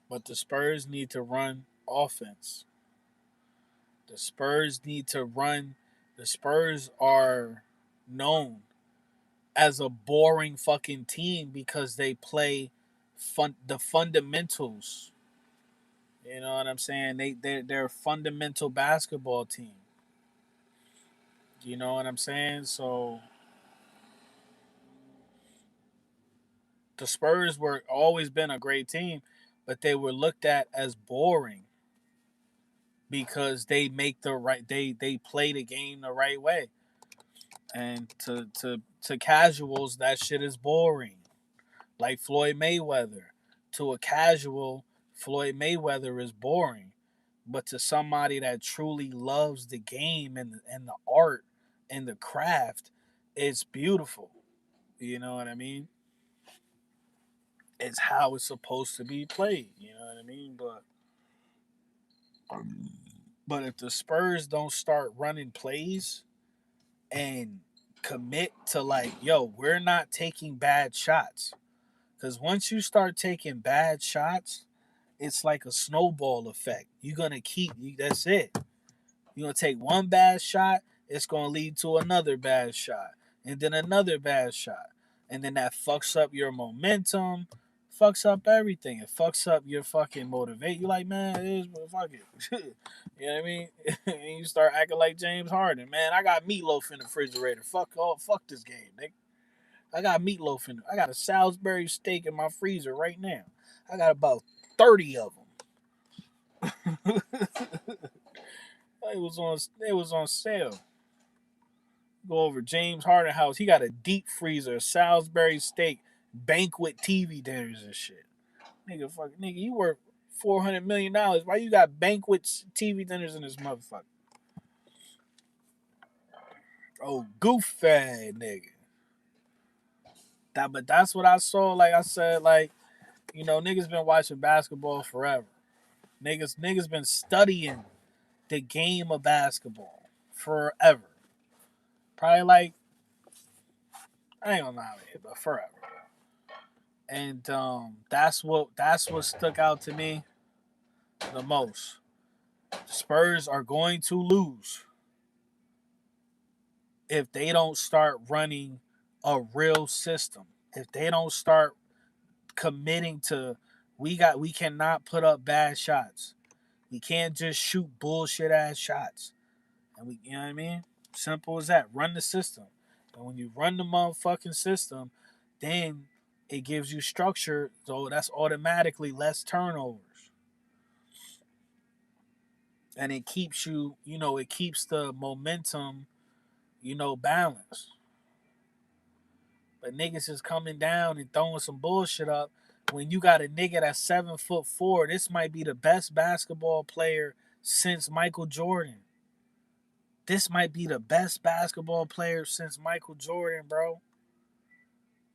S1: But the Spurs need to run offense. The Spurs need to run. The Spurs are known as a boring fucking team because they play the fundamentals. You know what I'm saying? They're a fundamental basketball team. You know what I'm saying? So the Spurs were always been a great team, but they were looked at as boring because they make the right they play the game the right way. And to casuals that shit is boring. Like Floyd Mayweather. To a casual, Floyd Mayweather is boring. But to somebody that truly loves the game and the art and the craft, it's beautiful. You know what I mean? It's how it's supposed to be played. You know what I mean? But if the Spurs don't start running plays and commit to like, yo, we're not taking bad shots. Because once you start taking bad shots, it's like a snowball effect. You're gonna that's it. You're gonna take one bad shot, it's gonna lead to another bad shot, and then another bad shot. And then that fucks up your momentum, fucks up everything. It fucks up your fucking motivate. You're like, man, it is fuck it. You know what I mean? And you start acting like James Harden. Man, I got meatloaf in the refrigerator. Fuck this game, nigga. I got a Salisbury steak in my freezer right now. I got about 30 of them. It was on sale. Go over James Harden house. He got a deep freezer, Salisbury steak, banquet TV dinners and shit. Nigga, you worth $400 million. Why you got banquets TV dinners in this motherfucker? Oh, goofy nigga. But that's what I saw. Like I said, like niggas been watching basketball forever. Niggas been studying the game of basketball forever. Probably like I ain't gonna lie to you, but forever. And that's what stuck out to me the most. The Spurs are going to lose if they don't start running a real system. If they don't start committing to we cannot put up bad shots. We can't just shoot bullshit ass shots. And you know what I mean? Simple as that. Run the system. And when you run the motherfucking system, then it gives you structure. So that's automatically less turnovers. And it keeps you, it keeps the momentum, balanced. But niggas is coming down and throwing some bullshit up. When you got a nigga that's 7'4", this might be the best basketball player since Michael Jordan. This might be the best basketball player since Michael Jordan, bro.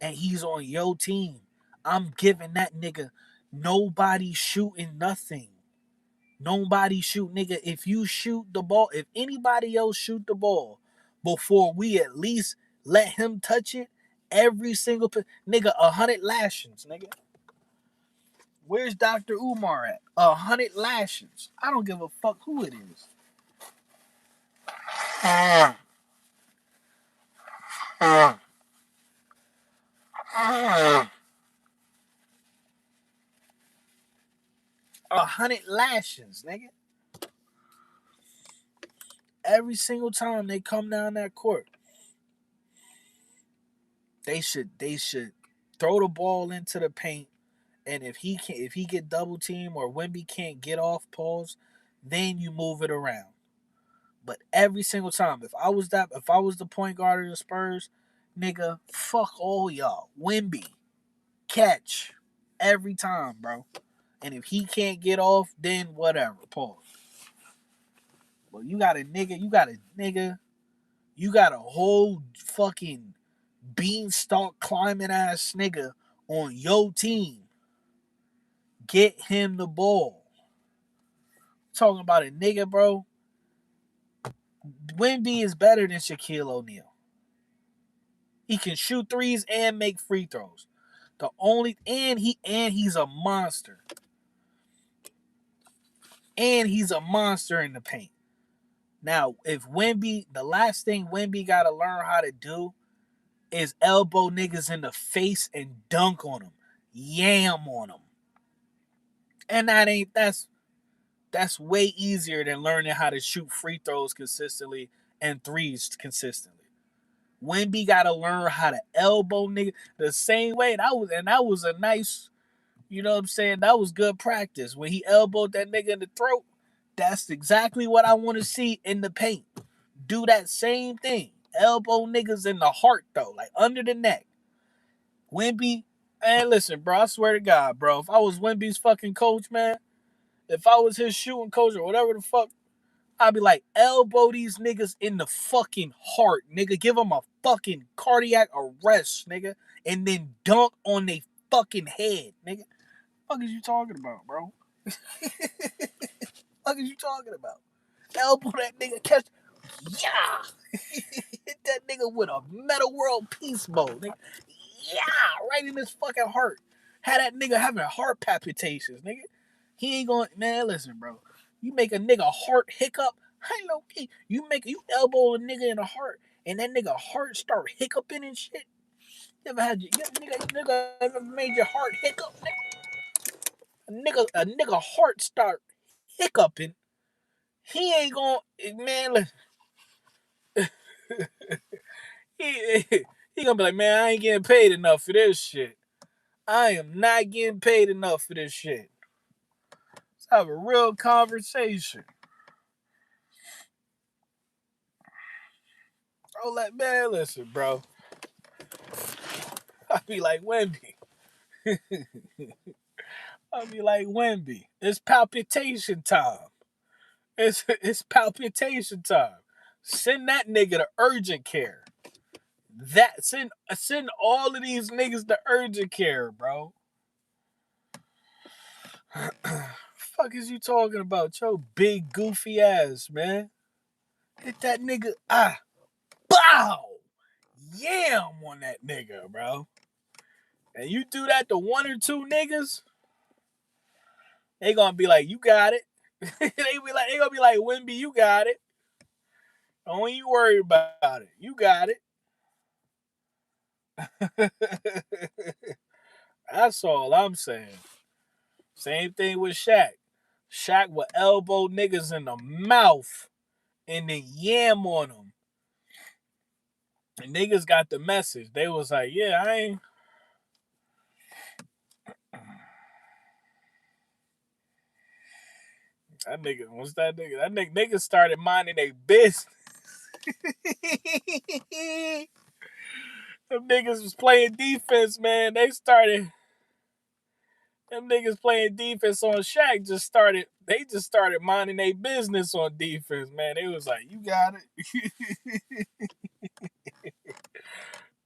S1: And he's on your team. I'm giving that nigga nobody shooting nothing. Nobody shoot, nigga. If you shoot the ball, if anybody else shoot the ball before we at least let him touch it, every single nigga, 100 lashings, nigga. Where's Dr. Umar at? 100 lashings. I don't give a fuck who it is. 100 lashings, nigga. Every single time they come down that court, they should throw the ball into the paint. And if he get double team or Wemby can't get off pause, then you move it around. But every single time, if I was the point guard of the Spurs, nigga, fuck all y'all. Wemby, catch every time, bro. And if he can't get off, then whatever, pause. But you got a whole fucking beanstalk climbing ass nigga on your team. Get him the ball. Talking about a nigga, bro. Wemby is better than Shaquille O'Neal. He can shoot threes and make free throws. He's a monster. And he's a monster in the paint. Now, the last thing Wemby gotta learn how to do is elbow niggas in the face and dunk on them. Yam on them. And that's way easier than learning how to shoot free throws consistently and threes consistently. Wemby gotta learn how to elbow nigga the same way. That was a nice, you know what I'm saying? That was good practice. When he elbowed that nigga in the throat, that's exactly what I want to see in the paint. Do that same thing. Elbow niggas in the heart though, like under the neck. Wemby, man, listen, bro, I swear to God, bro, if I was Wemby's fucking coach, man, if I was his shooting coach or whatever the fuck, I'd be like, elbow these niggas in the fucking heart, nigga. Give them a fucking cardiac arrest, nigga. And then dunk on their fucking head, nigga. What the fuck is you talking about, bro? What is you talking about? Elbow that nigga, catch. Yeah! Hit that nigga with a Metal World Peace Mode, nigga. Yeah! Right in his fucking heart. Had that nigga having heart palpitations, nigga. He ain't going, man, listen, bro. You make a nigga heart hiccup. I know you elbow a nigga in the heart, and that nigga heart start hiccuping and shit. You ever had nigga ever made your heart hiccup? A nigga heart start hiccuping. He ain't gonna, man. He, he gonna be like, man, I ain't getting paid enough for this shit. I am not getting paid enough for this shit. Let's have a real conversation. Oh, like, man, listen, bro. I be like Wemby. I be like Wemby. It's palpitation time. It's palpitation time. Send that nigga to urgent care. Send all of these niggas to urgent care, bro. Fuck is you talking about? Your big goofy ass, man. Hit that nigga. Bow. Yam on that nigga, bro. And you do that to one or two niggas, they gonna be like, you got it. they gonna be like, Wemby, you got it. Don't you worry about it. You got it. That's all I'm saying. Same thing with Shaq. Shaq would elbow niggas in the mouth and then yam on them. And niggas got the message. They was like, yeah, I ain't. That nigga, what's that nigga? That nigga started minding their business. Them niggas was playing defense, man. Them niggas playing defense on Shaq they just started minding their business on defense, man. They was like, you got it.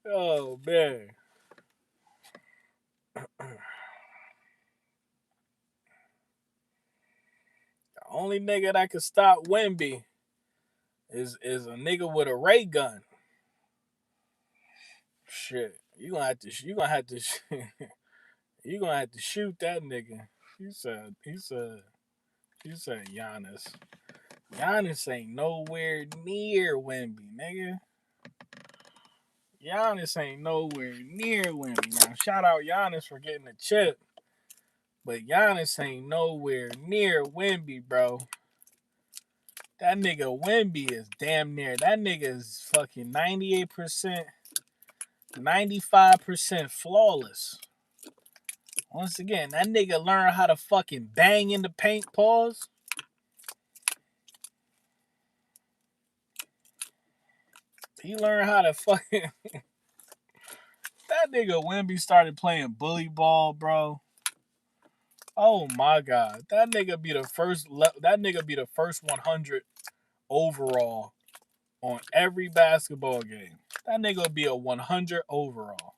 S1: Oh, man. The only nigga that could stop Wemby is a nigga with a ray gun. Shit. You gonna have to you gonna have to shoot that nigga. He said Giannis. Giannis ain't nowhere near Wemby, nigga. Giannis ain't nowhere near Wemby. Now, shout out Giannis for getting the chip. But Giannis ain't nowhere near Wemby, bro. That nigga Wemby is damn near. That nigga is fucking 98%, 95% flawless. Once again, that nigga learned how to fucking bang in the paint, pause. He learned how to fucking. That nigga Wemby started playing bully ball, bro. Oh my god, that nigga be the first. That nigga be the first 100 overall on every basketball game. That nigga would be a 100 overall.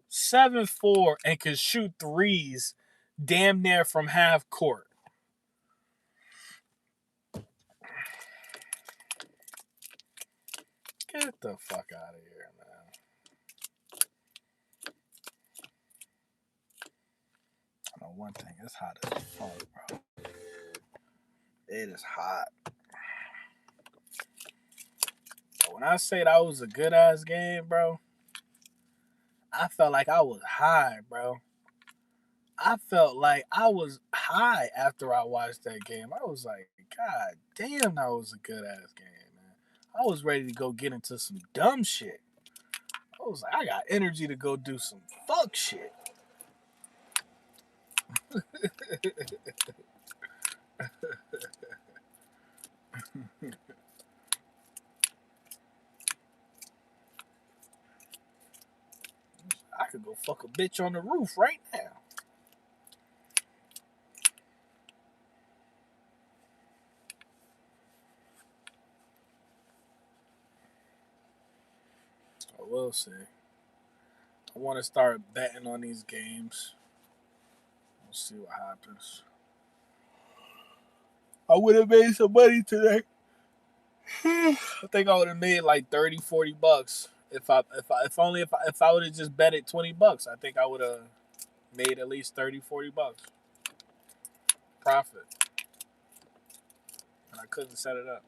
S1: 7'4" and can shoot threes damn near from half court. Get the fuck out of here, man. I know one thing, it's hot as fuck, bro. It is hot. But when I say that was a good ass game, bro, I felt like I was high, bro. I felt like I was high after I watched that game. I was like, God damn, that was a good ass game, man. I was ready to go get into some dumb shit. I was like, I got energy to go do some fuck shit. I could go fuck a bitch on the roof right now. I will say. I want to start betting on these games. We'll see what happens. I would have made some money today. I think I would have made like 30, $40 if I would have just bet it $20. I think I would have made at least 30, $40 profit, and I couldn't set it up.